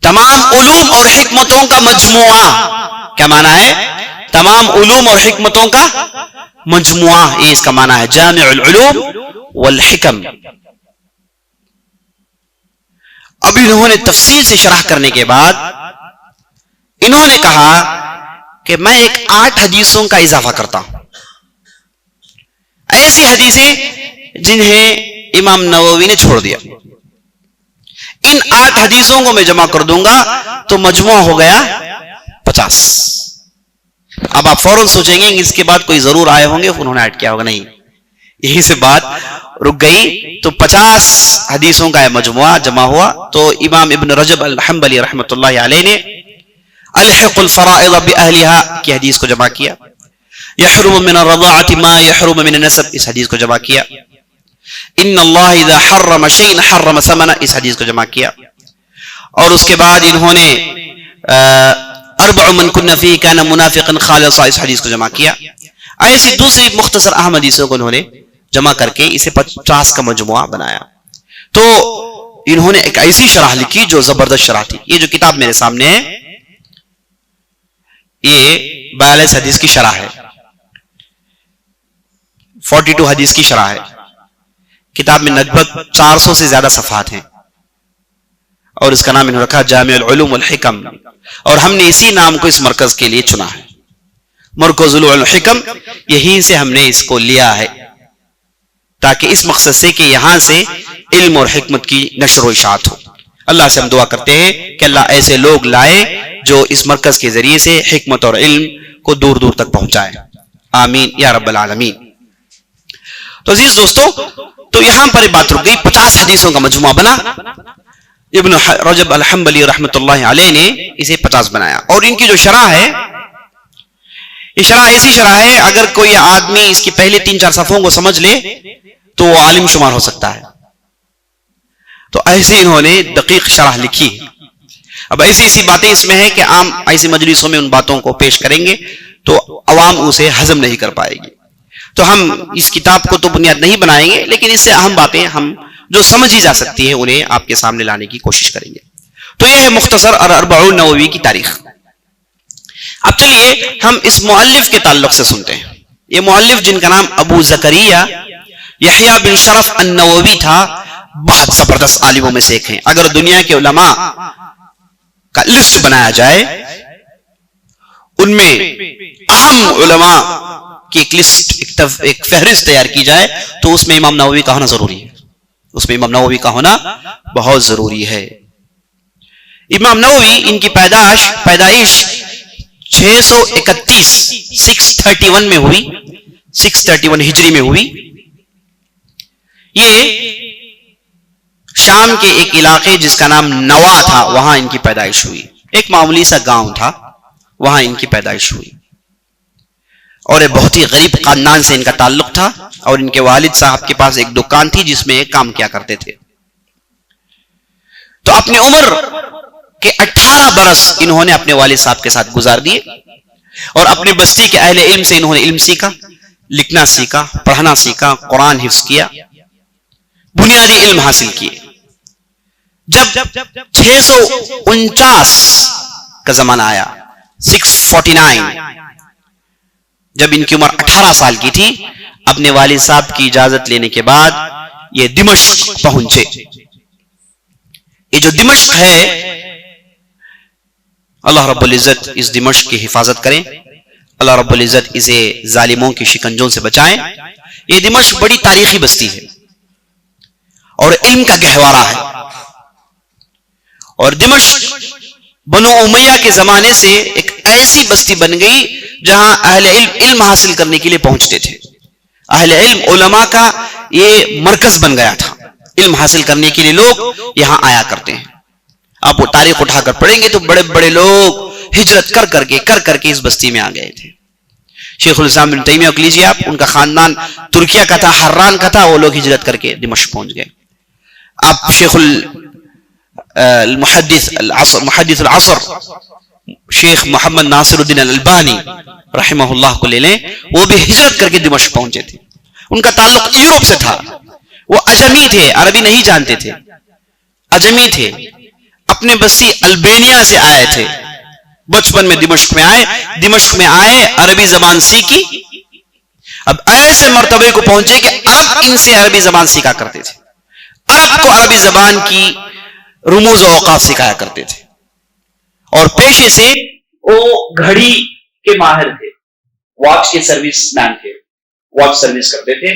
تمام علوم اور حکمتوں کا مجموعہ. کیا معنی ہے؟ تمام علوم اور حکمتوں کا مجموعہ، یہ اس کا معنی ہے جامع العلوم والحکم. اب انہوں نے تفصیل سے شرح کرنے کے بعد انہوں نے کہا کہ میں ایک 8 حدیثوں کا اضافہ کرتا ہوں. ایسی حدیثیں جنہیں امام نووی نے چھوڑ دیا. ان 8 حدیثوں کو میں جمع کر دوں گا تو مجموعہ ہو گیا 50. اب آپ فوراً سوچیں گے اس کے بعد کوئی ضرور آئے ہوں گے انہوں نے ایڈ کیا ہوگا. نہیں، یہی سے بات رک گئی. تو 50 حدیثوں کا مجموعہ جمع ہوا. تو امام ابن رجب الحنبلی رحمۃ اللہ علیہ نے الحق الفرائض باہلها کی حدیث کو جمع کیا. يحرم من الرضاعة ما يحرم من النسب، اس حدیث کو جمع کیا. ان اللہ اذا حرم شيئا حرم ثمنه، اس حدیث کو جمع کیا. اور اس کے بعد انہوں نے اربع من كن فيه كان منافقا خالصا، اس حدیث کو جمع کیا. ایسی دوسری مختصر اہم حدیثوں کو انہوں نے جمع کر کے اسے 50 کا مجموعہ بنایا. تو انہوں نے ایک ایسی شرح لکھی جو زبردست شرح تھی. یہ جو کتاب میرے سامنے ہے یہ 42 حدیث کی شرح ہے، 42 حدیث کی شرح ہے. کتاب میں لگ بھگ 400 سے زیادہ صفحات ہیں اور اس کا نام انہوں نے رکھا جامع العلوم والحکم. اور ہم نے اسی نام کو اس مرکز کے لیے چنا ہے، مرکز العلوم والحکم. یہیں سے ہم نے اس کو لیا ہے تاکہ اس مقصد سے کہ یہاں سے علم اور حکمت کی نشر و اشاعت ہو. اللہ سے ہم دعا کرتے ہیں کہ اللہ ایسے لوگ لائے جو اس مرکز کے ذریعے سے حکمت اور علم کو دور دور تک پہنچائے. آمین یا رب العالمین. تو عزیز دوستو، تو یہاں پر بات رک گئی. 50 حدیثوں کا مجموعہ بنا. ابن رجب الحنبلی رحمۃ اللہ علیہ نے اسے 50 بنایا. اور ان کی جو شرح ہے، یہ شرح ایسی شرح ہے اگر کوئی آدمی اس کی پہلے 3-4 صفحوں کو سمجھ لے تو وہ عالم شمار ہو سکتا ہے. تو ایسے انہوں نے دقیق شرح لکھی. اب ایسی باتیں اس میں ہیں کہ عام ایسی مجلسوں میں ان باتوں کو پیش کریں گے تو عوام اسے ہضم نہیں کر پائے گی. تو ہم اس کتاب کو تو بنیاد نہیں بنائیں گے، لیکن اس سے اہم باتیں ہم جو سمجھی جا سکتی ہیں انہیں آپ کے سامنے لانے کی کوشش کریں گے. تو یہ ہے مختصر اربعون نووی کی تاریخ. اب چلیے ہم اس مؤلف کے تعلق سے سنتے ہیں. یہ مؤلف جن کا نام ابو زکریا یحییٰ بن شرف النووی تھا، بہت زبردست عالموں میں سے ایک ہیں. اگر دنیا کے علماء کا لسٹ بنایا جائے ان میں اہم علماء کی ایک لسٹ، ایک فہرست تیار کی جائے تو اس میں امام نووی کا ہونا ضروری ہے. اس میں امام نووی کا ہونا بہت ضروری ہے. امام نووی ان کی پیدائش 631 میں ہوئی، 631 ہجری میں ہوئی. یہ شام کے ایک علاقے جس کا نام نوا تھا وہاں ان کی پیدائش ہوئی. ایک معمولی سا گاؤں تھا، وہاں ان کی پیدائش ہوئی. اور ایک بہت ہی غریب خاندان سے ان کا تعلق تھا اور ان کے والد صاحب کے پاس ایک دکان تھی جس میں کام کیا کرتے تھے. تو اپنی عمر کے 18 برس انہوں نے اپنے والد صاحب کے ساتھ گزار دیے اور اپنی بستی کے اہل علم سے انہوں نے علم سیکھا، لکھنا سیکھا، پڑھنا سیکھا، قرآن حفظ کیا. بنیادی علم حاصل کیے. جب 649 کا زمانہ آیا، 649، جب ان کی عمر 18 سال کی تھی، اپنے والد صاحب کی اجازت لینے کے بعد یہ دمشق پہنچے. یہ جو دمشق ہے، اللہ رب العزت اس دمشق کی حفاظت کریں، اللہ رب العزت اسے ظالموں کی شکنجوں سے بچائیں. یہ دمشق بڑی تاریخی بستی ہے اور علم کا گہوارہ ہے. اور دمشق بنو امیہ کے زمانے سے ایک ایسی بستی بن گئی جہاں اہل علم حاصل کرنے کے لیے پہنچتے تھے. اہل علم، علماء کا یہ مرکز بن گیا تھا. علم حاصل کرنے کے لیے لوگ یہاں آیا کرتے ہیں. آپ وہ تاریخ اٹھا کر پڑھیں گے تو بڑے بڑے لوگ ہجرت کر کے اس بستی میں آ گئے تھے. شیخ الاسلام ابن تیمیہ کو لیجیے آپ، ان کا خاندان ترکیہ کا تھا، حران کا تھا، وہ لوگ ہجرت کر کے دمشق پہنچ گئے. آپ شیخ محدث العصر شیخ محمد ناصر الدین الالبانی رحمہ اللہ کو لے لیں، وہ بھی ہجرت کر کے دمشق پہنچے تھے. ان کا تعلق یورپ سے تھا. وہ اجمی تھے، عربی نہیں جانتے تھے، اجمی تھے. اپنے بستی البینیا سے آئے تھے. بچپن میں دمشق میں آئے، عربی زبان سیکھی. اب ایسے مرتبے کو پہنچے کہ عرب ان سے عربی زبان سیکھا کرتے تھے. عرب کو عربی زبان کی رموز و اوقاف سکھایا کرتے تھے. اور پیشے سے وہ گھڑی کے ماہر تھے، واچ کے سروس مین تھے، واچ سروس کرتے تھے.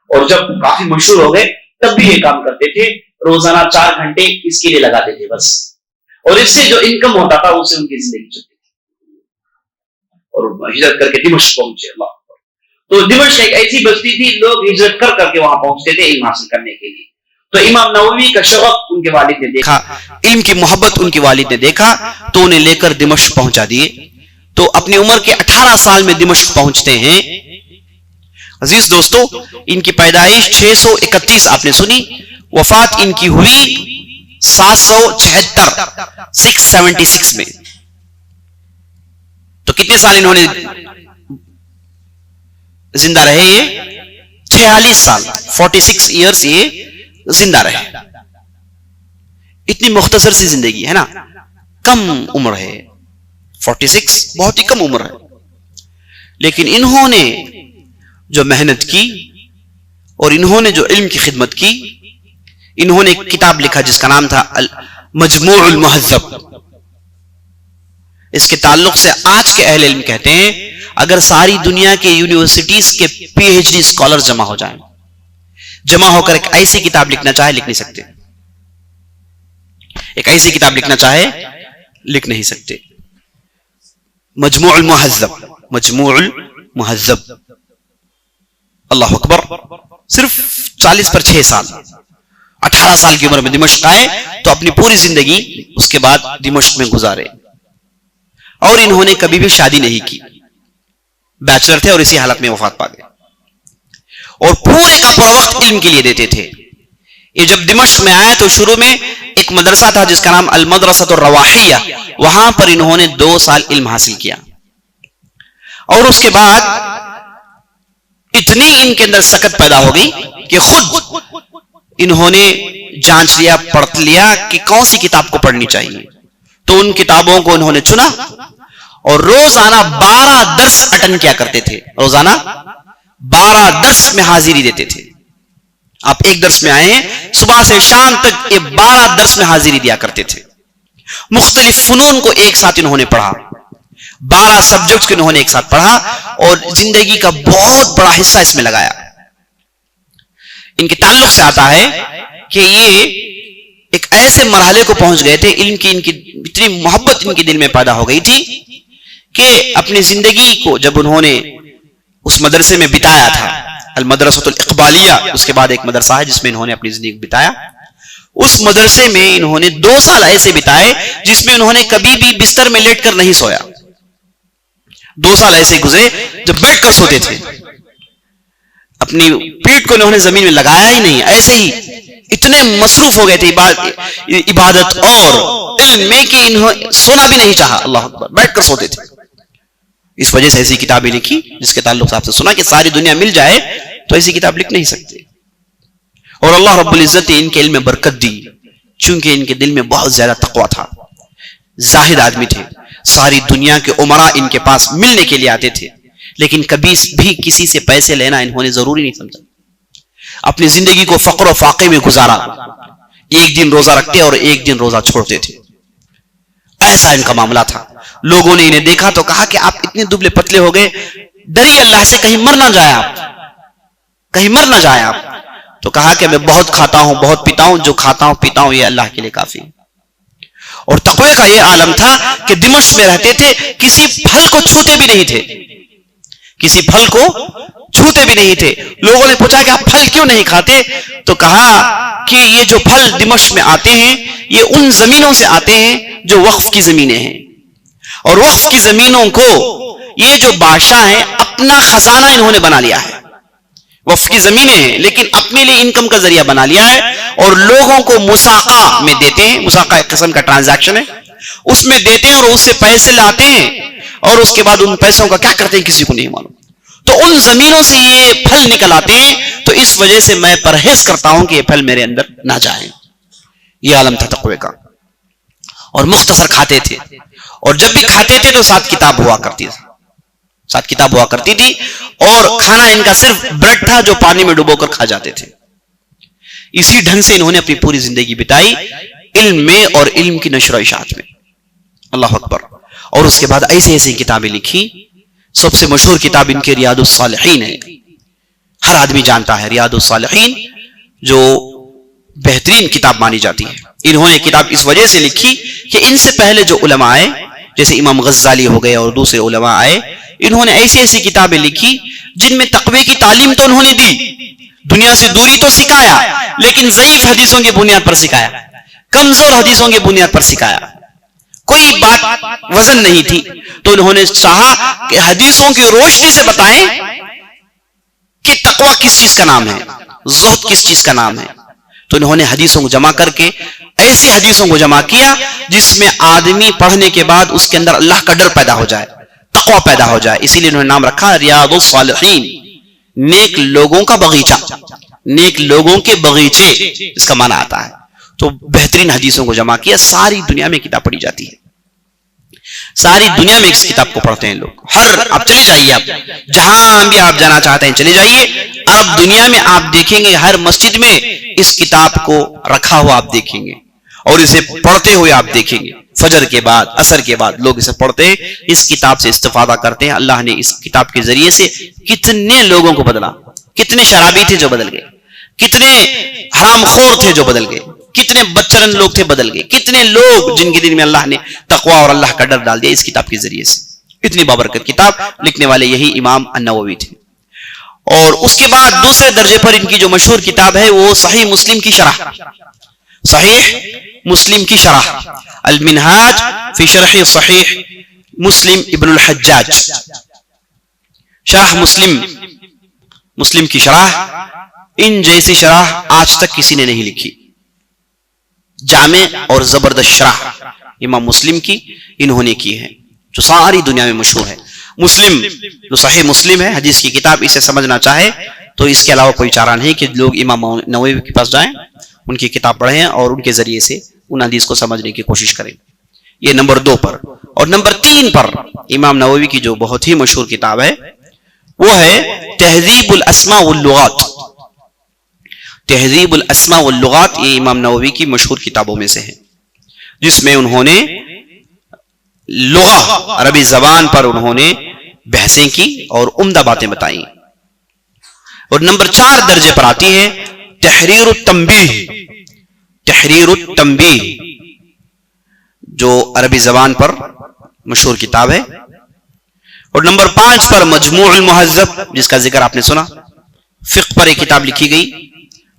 اور جب کافی مشہور ہو گئے تب بھی یہ کام کرتے تھے. روزانہ 4 گھنٹے اس کے لیے لگاتے تھے بس. اور اس سے جو انکم ہوتا تھا اس سے ان کی زندگی چلتی تھی. اور ہجرت کر کے دمشق پہنچے. اللہ تو دمشق ایک ایسی بستی تھی، لوگ ہجرت کر کے وہاں پہنچتے تھے علم حاصل کرنے کے لیے. تو امام نووی کا شوق ان کے والد نے دیکھا، علم کی محبت ان کے والد نے دیکھا، تو انہیں لے کر دمشق پہنچا دیے. تو اپنی عمر کے 18 سال میں دمشق پہنچتے ہیں. عزیز دوستو، ان کی پیدائش 631 آپ نے سنی، وفات ان کی ہوئی 776 676 میں. تو کتنے سال انہوں نے زندہ رہے؟ یہ 46 سال، 46 ایئرس یہ زندہ رہے. اتنی مختصر سی زندگی ہے نا، کم عمر ہے. 46 بہت ہی کم عمر ہے. لیکن انہوں نے جو محنت کی اور انہوں نے جو علم کی خدمت کی، انہوں نے ایک کتاب لکھا جس کا نام تھا مجموع المہذب. اس کے تعلق سے آج کے اہل علم کہتے ہیں اگر ساری دنیا کے یونیورسٹیز کے PhD اسکالر جمع ہو جائیں، جمع ہو کر ایک ایسی کتاب لکھنا چاہے لکھ نہیں سکتے. ایک ایسی کتاب لکھنا چاہے لکھ نہیں سکتے. مجموع المہذب، مجموع المہذب. اللہ اکبر. صرف 40 پر 6 سال، 18 سال کی عمر میں دمشق آئے تو اپنی پوری زندگی اس کے بعد دمشق میں گزارے. اور انہوں نے کبھی بھی شادی نہیں کی، بیچلر تھے اور اسی حالت میں وفات پا گئے. اور پورے کا پورا وقت علم کے لیے دیتے تھے. یہ جب دمشق میں آئے تو شروع میں ایک مدرسہ تھا جس کا نام المدرسۃ الرواحیہ، وہاں پر انہوں نے 2 سال علم حاصل کیا. اور اس کے بعد اتنی ان کے اندر سکت پیدا ہو گئی کہ خود انہوں نے جانچ لیا، پڑھ لیا کہ کون سی کتاب کو پڑھنی چاہیے. تو ان کتابوں کو انہوں نے چنا اور روزانہ 12 درس اٹینڈ کیا کرتے تھے. روزانہ 12 درس میں حاضری دیتے تھے. آپ ایک درس میں آئے ہیں، صبح سے شام تک یہ 12 درس میں حاضری دیا کرتے تھے. مختلف فنون کو ایک ساتھ انہوں نے پڑھا، 12 سبجیکٹس کو انہوں نے ایک ساتھ پڑھا اور زندگی کا بہت بڑا حصہ اس میں لگایا. ان کے تعلق سے آتا ہے کہ یہ ایک ایسے مرحلے کو پہنچ گئے تھے، علم کی ان کی اتنی محبت ان کے دل میں پیدا ہو گئی تھی کہ اپنی زندگی کو جب انہوں نے اس مدرسے میں بتایا تھا، المدرسۃ الاقبالیہ، اس کے بعد ایک مدرسہ ہے جس میں انہوں نے اپنی زندگی بتایا، اس مدرسے میں انہوں نے 2 سال ایسے بتائے جس میں انہوں نے کبھی بھی بستر میں لیٹ کر نہیں سویا. 2 سال ایسے گزرے جب بیٹھ کر سوتے تھے، اپنی پیٹھ کو انہوں نے زمین میں لگایا ہی نہیں. ایسے ہی اتنے مصروف ہو گئے تھے عبادت اور علم میں کہ انہوں سونا بھی نہیں چاہا. اللہ اکبر، بیٹھ کر سوتے تھے. اس وجہ سے ایسی کتابیں لکھی جس کے تعلق سے آپ سے سنا کہ ساری دنیا مل جائے تو ایسی کتاب لکھ نہیں سکتے. اور اللہ رب العزت نے ان کے علم میں برکت دی، چونکہ ان کے دل میں بہت زیادہ تقویٰ تھا، زاہد آدمی تھے، ساری دنیا کے عمراء ان کے پاس ملنے کے لیے آتے تھے، لیکن کبھی بھی کسی سے پیسے لینا انہوں نے ضروری نہیں سمجھا، اپنی زندگی کو فقر و فاقے میں گزارا، ایک دن روزہ رکھتے اور ایک دن روزہ چھوڑتے تھے، ایسا ان کا معاملہ تھا۔ لوگوں نے انہیں دیکھا تو کہا کہ آپ اتنے دبلے پتلے ہو گئے، ڈریے اللہ سے، کہیں مر نہ جائے آپ، کہیں مر نہ جائے آپ۔ تو کہا کہ میں بہت کھاتا ہوں، بہت پیتا ہوں، جو کھاتا ہوں پیتا ہوں یہ اللہ کے لیے کافی ہے۔ اور تقوی کا یہ عالم تھا کہ دمشق میں رہتے تھے، کسی پھل کو چھوتے بھی نہیں تھے، کسی پھل کو چھوتے بھی نہیں تھے۔ لوگوں نے پوچھا کہ آپ پھل کیوں نہیں کھاتے؟ تو کہا کہ یہ جو پھل دمشق میں آتے ہیں یہ ان زمینوں سے آتے ہیں جو وقف کی زمینیں ہیں، اور وقف کی زمینوں کو یہ جو بادشاہ ہیں اپنا خزانہ انہوں نے بنا لیا ہے، وقف کی زمینیں ہیں لیکن اپنے لیے انکم کا ذریعہ بنا لیا ہے، اور لوگوں کو مساقہ میں دیتے ہیں، مساقہ ایک قسم کا ٹرانزیکشن ہے، اس میں دیتے ہیں اور اس سے پیسے لاتے ہیں، اور اس کے بعد ان پیسوں کا کیا کرتے ہیں کسی کو نہیں معلوم۔ تو ان زمینوں سے یہ پھل نکل آتے ہیں، تو اس وجہ سے میں پرہیز کرتا ہوں کہ یہ پھل میرے اندر نہ جائیں۔ یہ عالم تھا تقوی کا، اور مختصر کھاتے تھے، اور جب بھی کھاتے تھے تو ساتھ کتاب ہوا کرتی تھی، ساتھ کتاب ہوا کرتی تھی، اور کھانا ان کا صرف بریڈ تھا جو پانی میں ڈبو کر کھا جاتے تھے۔ اسی ڈھنگ سے انہوں نے اپنی پوری زندگی بتائی، علم میں اور علم کی نشر و اشاعت میں۔ اللہ اکبر۔ اور اس کے بعد ایسے ایسے کتابیں لکھی، سب سے مشہور کتاب ان کے ریاض الصالحین ہے، ہر آدمی جانتا ہے ریاض الصالحین، جو بہترین کتاب مانی جاتی ہے۔ انہوں نے کتاب اس وجہ سے لکھی کہ ان سے پہلے جو علماء آئے، جیسے امام غزالی ہو گئے اور دوسرے علماء آئے، انہوں نے ایسی ایسی کتابیں لکھی جن میں تقوی کی تعلیم تو انہوں نے دی، دنیا سے دوری تو سکھایا، لیکن ضعیف حدیثوں کی بنیاد پر سکھایا، کمزور حدیثوں کی بنیاد پر سکھایا، کوئی بات وزن نہیں تھی۔ تو انہوں نے چاہا کہ حدیثوں کی روشنی سے بتائیں کہ تقوی کس چیز کا نام ہے، زہد کس چیز کا نام ہے۔ تو انہوں نے حدیثوں کو جمع کر کے ایسی حدیثوں کو جمع کیا جس میں آدمی پڑھنے کے بعد اس کے اندر اللہ کا ڈر پیدا ہو جائے، تقوی پیدا ہو جائے، اسی لیے انہوں نے نام رکھا ریاض الصالحین، نیک لوگوں کا باغیچہ، نیک لوگوں کے باغیچے اس کا معنی آتا ہے۔ تو بہترین حدیثوں کو جمع کیا، ساری دنیا میں کتاب پڑھی جاتی ہے، ساری دنیا میں اس کتاب کو پڑھتے ہیں لوگ۔ آپ چلے جائیے، آپ جہاں بھی آپ جانا چاہتے ہیں چلے جائیے، عرب دنیا میں آپ دیکھیں گے ہر مسجد میں اس کتاب کو رکھا ہوا آپ دیکھیں گے، اور اسے پڑھتے ہوئے آپ دیکھیں گے، فجر کے بعد عصر کے بعد لوگ اسے پڑھتے ہیں، اس کتاب سے استفادہ کرتے ہیں۔ اللہ نے اس کتاب کے ذریعے سے کتنے لوگوں کو بدلا، کتنے شرابی تھے جو بدل گئے، کتنے حرام خور تھے جو بدل گئے، کتنے بدچلن لوگ تھے بدل گئے، کتنے لوگ جن کے دل میں اللہ نے تقوی اور اللہ کا ڈر ڈال دیا اس کتاب کے ذریعے سے۔ اتنی بابرکت کتاب، لکھنے والے یہی امام النووی تھے۔ اور اس کے بعد دوسرے درجے پر ان کی جو مشہور کتاب ہے وہ صحیح مسلم کی شرح، صحیح مسلم کی شرح، المنہاج فی شرح صحیح مسلم ابن الحجاج، شرح مسلم کی شرح، ان جیسی شرح آج تک کسی نے نہیں لکھی، جامع اور زبردست شرح امام مسلم کی انہوں نے کی ہے، جو ساری دنیا میں مشہور ہے۔ مسلم جو صحیح مسلم ہے، حدیث کی کتاب، اسے سمجھنا چاہے تو اس کے علاوہ کوئی چارہ نہیں کہ لوگ امام نووی کے پاس جائیں، ان کی کتاب پڑھیں اور ان کے ذریعے سے ان حدیث کو سمجھنے کی کوشش کریں۔ یہ نمبر 2 پر۔ اور نمبر 3 پر امام نووی کی جو بہت ہی مشہور کتاب ہے وہ ہے تہذیب الاسماء واللغات۔ تہذیب الاسماء واللغات یہ امام نووی کی مشہور کتابوں میں سے ہے، جس میں انہوں نے لغہ عربی زبان پر انہوں نے بحثیں کی اور عمدہ باتیں بتائیں۔ اور نمبر 4 درجے پر آتی ہے تحریر التنبیہ، تحریر التنبیہ جو عربی زبان پر مشہور کتاب ہے۔ اور نمبر 5 پر مجموع المہذب، جس کا ذکر آپ نے سنا، فقہ پر ایک کتاب لکھی گئی،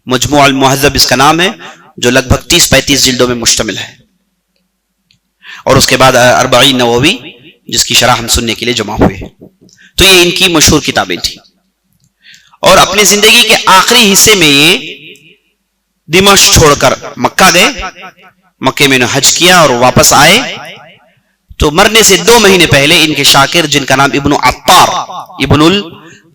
مجموع المہذب اس کا نام ہے، جو لگ بھگ 30-35 جلدوں میں مشتمل ہے۔ اور اس کے بعد اربعین نووی، جس کی شرح ہم سننے کے لیے جمع ہوئے ہیں۔ تو یہ ان کی مشہور کتابیں تھیں۔ اور اپنی زندگی کے آخری حصے میں یہ دمشق چھوڑ کر مکہ گئے، مکے میں حج کیا اور واپس آئے۔ تو مرنے سے 2 مہینے پہلے ان کے شاکر، جن کا نام ابن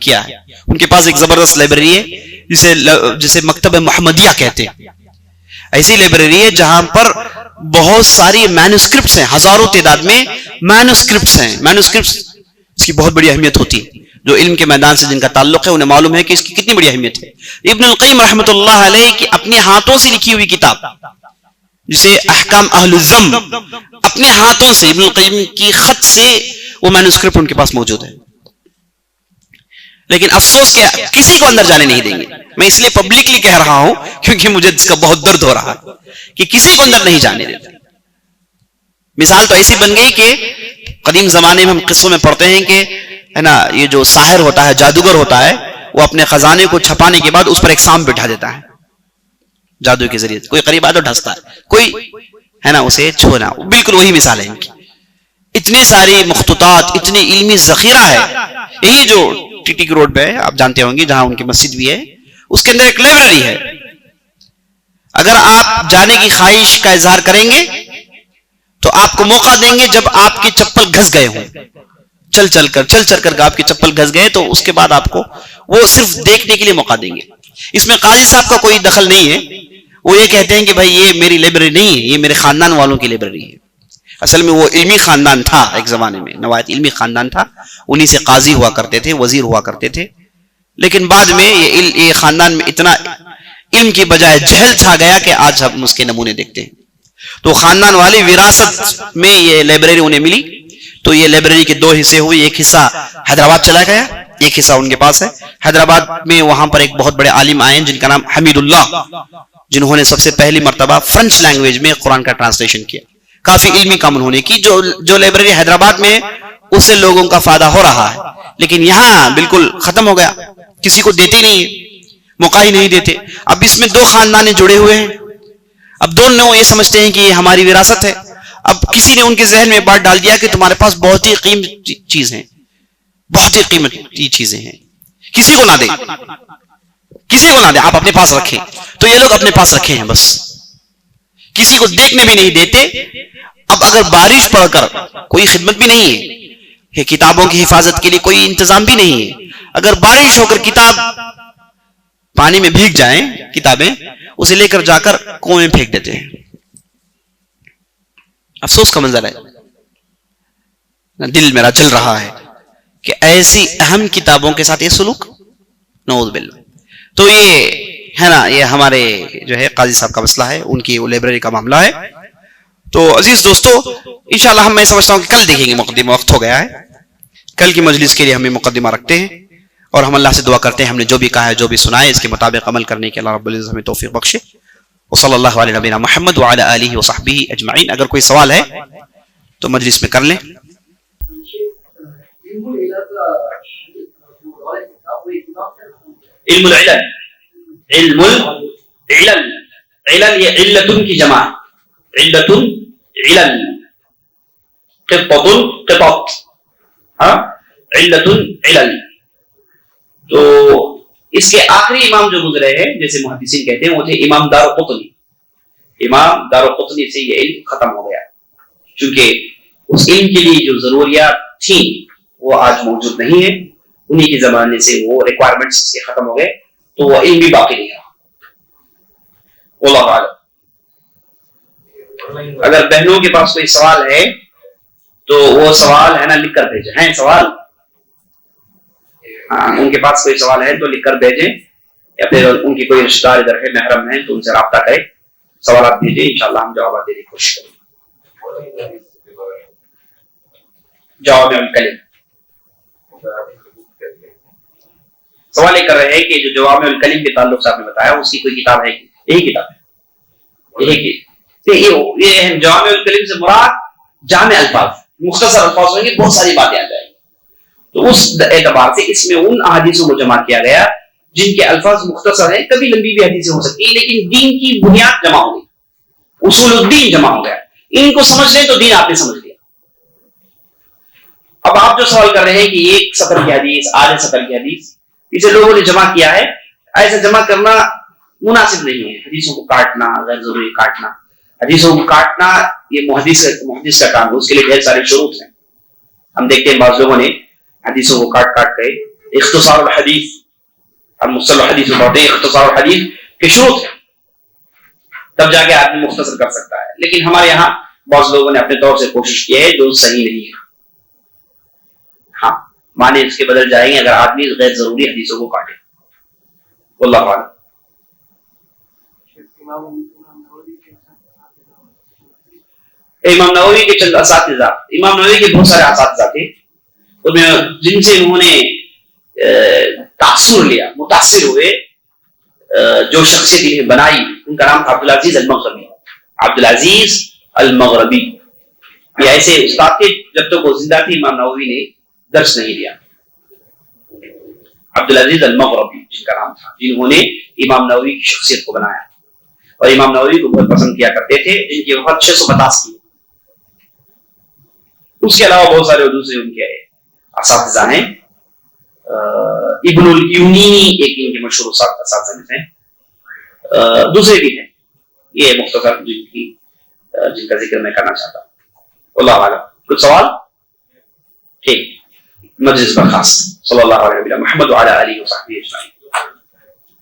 کیا ہے. ان کے پاس ایک زبردست لائبریری ہے جسے مکتب محمدیہ کہتے ہیں. ایسی لائبریری ہے جہاں پر بہت ساری مینوسکرپٹس ہیں, ہزاروں تعداد میں مینوسکرپٹس ہیں. مینوسکرپٹس اس کی بہت بڑی اہمیت ہوتی ہے. جو علم کے میدان سے جن کا تعلق ہے انہیں معلوم ہے کہ اس کی کتنی بڑی اہمیت ہے. ابن القیم رحمۃ اللہ علیہ کی اپنے ہاتھوں سے لکھی ہوئی کتاب جسے احکام اہل الذم, اپنے ہاتھوں سے ابن القیم کی خط سے وہ مینوسکرپٹ ان کے پاس موجود ہے. لیکن افسوس کہ کسی کو اندر جانے نہیں دیں گے. میں اس لیے پبلکلی کہہ رہا ہوں کیونکہ مجھے اس کا بہت درد ہو رہا ہے کہ کسی کو اندر نہیں جانے دیتے. مثال تو ایسی بن گئی کہ قدیم زمانے میں ہم قصوں میں پڑھتے ہیں کہ ہے نا, یہ جو ساحر ہوتا ہے, جادوگر ہوتا ہے, وہ اپنے خزانے کو چھپانے کے بعد اس پر ایک سانپ بٹھا دیتا ہے جادو کے ذریعے. کوئی قریب آتا ڈھستا ہے, کوئی ہے نا اسے چھونا. بالکل وہی مثال ہے ان کی. اتنی ساری مخطوطات, اتنی علمی ذخیرہ ہے. یہی جو ٹی ٹی روڈ پہ آپ جانتے ہوں گے جہاں ان کی مسجد بھی ہے, اس کے اندر ایک لائبریری ہے. اگر آپ جانے کی خواہش کا اظہار کریں گے تو آپ کو موقع دیں گے جب آپ کے چپل گھس گئے ہوں, چل چل کر آپ کے چپل گھس گئے, تو اس کے بعد آپ کو وہ صرف دیکھنے کے لیے موقع دیں گے. اس میں قاضی صاحب کا کوئی دخل نہیں ہے. وہ یہ کہتے ہیں کہ بھائی یہ میری لائبریری نہیں ہے, یہ میرے خاندان والوں کی لائبریری ہے. اصل میں وہ علمی خاندان تھا, ایک زمانے میں نوایت علمی خاندان تھا. انہی سے قاضی ہوا کرتے تھے, وزیر ہوا کرتے تھے. لیکن بعد میں یہ خاندان میں اتنا علم کی بجائے جہل چھا گیا کہ آج ہم اس کے نمونے دیکھتے ہیں. تو خاندان والی وراثت میں یہ لائبریری انہیں ملی. تو یہ لائبریری کے دو حصے ہوئے. ایک حصہ حیدرآباد چلا گیا, ایک حصہ ان کے پاس ہے. حیدرآباد میں وہاں پر ایک بہت بڑے عالم آئے جن کا نام حمید اللہ, جنہوں نے سب سے پہلی مرتبہ فرینچ لینگویج میں قرآن کا ٹرانسلیشن کیا. کافی علمی کام انہوں نے کی. جو لائبریری حیدرآباد میں اس سے لوگوں کا فائدہ ہو رہا ہے, لیکن یہاں بالکل ختم ہو گیا. کسی کو دیتے نہیں ہے, موقع ہی نہیں دیتے. اب اس میں دو خاندان جڑے ہوئے ہیں. اب دونوں یہ سمجھتے ہیں کہ یہ ہماری وراثت ہے. اب کسی نے ان کے ذہن میں بات ڈال دیا کہ تمہارے پاس بہت ہی قیمتی چیز ہیں, بہت ہی قیمتی چیزیں ہیں, کسی کو نہ دیں, کسی کو نہ دیں, آپ اپنے پاس رکھیں. تو یہ لوگ اپنے پاس رکھے ہیں, بس کسی کو دیکھنے بھی نہیں دیتے. اب اگر بارش پڑ کر کوئی خدمت بھی نہیں ہے, کتابوں کی حفاظت کے لیے کوئی انتظام بھی نہیں ہے, اگر بارش ہو کر کتاب پانی میں بھیگ جائیں کتابیں, اسے لے کر جا کر کنویں میں پھینک دیتے ہیں. افسوس کا منظر ہے. دل میرا جل رہا ہے کہ ایسی اہم کتابوں کے ساتھ یہ سلوک, نعوذ باللہ. تو یہ ہے نا, یہ ہمارے جو ہے قاضی صاحب کا مسئلہ ہے, ان کی وہ لائبریری کا معاملہ ہے. تو عزیز دوستو, انشاءاللہ میں سمجھتا ہوں کہ کل دیکھیں گے مقدمہ. وقت ہو گیا ہے, کل کی مجلس کے لیے ہمیں مقدمہ رکھتے ہیں, اور ہم اللہ سے دعا کرتے ہیں ہم نے جو بھی کہا ہے, جو بھی سنا ہے, اس کے مطابق عمل کرنے کے اللہ رب العزت ہمیں توفیق بخشے. وصلی اللہ علی نبینا محمد وعلی آلہ وصحبہ اجمعین. اگر کوئی سوال ہے تو مجلس میں کر لیں. علم العلل, علم العلل, علل یہ علت کی جمع, علت علل, قطۃ قطط, ہاں, علت علل. تو اس کے آخری امام جو گزرے ہیں, جیسے محدثین کہتے ہیں, وہ تھے امام دارقطنی. امام دارقطنی سے یہ علم ختم ہو گیا, چونکہ اس علم کے لیے جو ضروریات تھیں وہ آج موجود نہیں ہے. انہی کے زمانے سے وہ ریکوائرمنٹس کے ختم ہو گئے, تو وہ علم بھی باقی نہیں رہا. واللہ اعلم. اگر بہنوں کے پاس کوئی سوال ہے تو وہ سوال ہے نا لکھ کر بھیجیں. ہیں سوال؟ ان کے پاس کوئی سوال ہے تو لکھ کر بھیجیں, یا پھر ان کی کوئی رشتہ دار ادھر ہے, محرم ہیں, تو ان سے رابطہ کریں, سوالات بھیجیں, انشاءاللہ ہم جوابات دینے کی کوشش کریں. جواب الکلم سوال یہ کر رہے ہیں کہ جو جواب الکلم کے تعلق سے آپ نے بتایا, اس کی کوئی کتاب ہے؟ یہی کتاب ہے, یہ جواب الکلم سے مراد جامع الفاظ, مختصر الفاظ ہوں گے, بہت ساری باتیں آ جائیں گی. تو اس اعتبار سے اس میں ان احادیثوں کو جمع کیا گیا جن کے الفاظ مختصر ہیں. کبھی لمبی بھی حدیثیں ہو سکتی ہیں, لیکن دین کی بنیاد جمع ہو گئی, اصول الدین جمع ہو گیا. ان کو سمجھ لیں تو دین آپ نے سمجھ لیا. اب آپ جو سوال کر رہے ہیں کہ ایک سطر کی حدیث, آدھے سطر کی حدیث, اسے لوگوں نے جمع کیا ہے, ایسا جمع کرنا مناسب نہیں ہے. حدیثوں کو کاٹنا, غیر ضروری کاٹنا, حدیثوں کو کاٹنا یہ محدث کا کام ہے. اس کے لیے ڈھیر سارے شروط ہیں. ہم دیکھتے ہیں بعض لوگوں نے حدیثوں کو کاٹ کاٹ کے اختصار الحدیث، ہم مصطلح الحدیث میں پڑھتے ہیں اختصار الحدیث کے شروط ہیں، تب جا کے آدمی مختصر کر سکتا ہے. لیکن ہمارے یہاں بعض لوگوں نے اپنے طور سے کوشش کی ہے جو صحیح نہیں ہے. ہاں معنی اس کے بدل جائیں گے اگر آدمی غیر ضروری حدیثوں کو کاٹے. واللہ اعلم. امام نووی کے چند اساتذہ، امام نووی کے بہت سارے اساتذہ تھے، ان میں جن سے انہوں نے تاثر لیا، متاثر ہوئے، جو شخصیت بنائی، ان کا نام تھا عبدالعزیز المغربی. عبدالعزیز المغربی یہ ایسے استاد تھے جب تک وہ زندہ تھے امام نووی نے درس نہیں دیا. عبدالعزیز المغربی جن کا نام تھا، جنہوں نے امام نووی کی شخصیت کو بنایا اور امام نووی کو بہت پسند کیا کرتے تھے، جن کی وفات 650 کی. اس کے علاوہ بہت سارے دوسرے ان کے اساتذہ ہیں. ابن الیونی ایک ان کے مشہور اساتذہ میں ہیں، دوسرے بھی ہیں. یہ مختصر جن کا ذکر میں کرنا چاہتا ہوں. اللہ اعلم. کچھ سوال؟ ٹھیک، مجلس برخاست. صلی اللہ علیہ وسلم محمد وعلی آلہ وصحبہ اجمعین.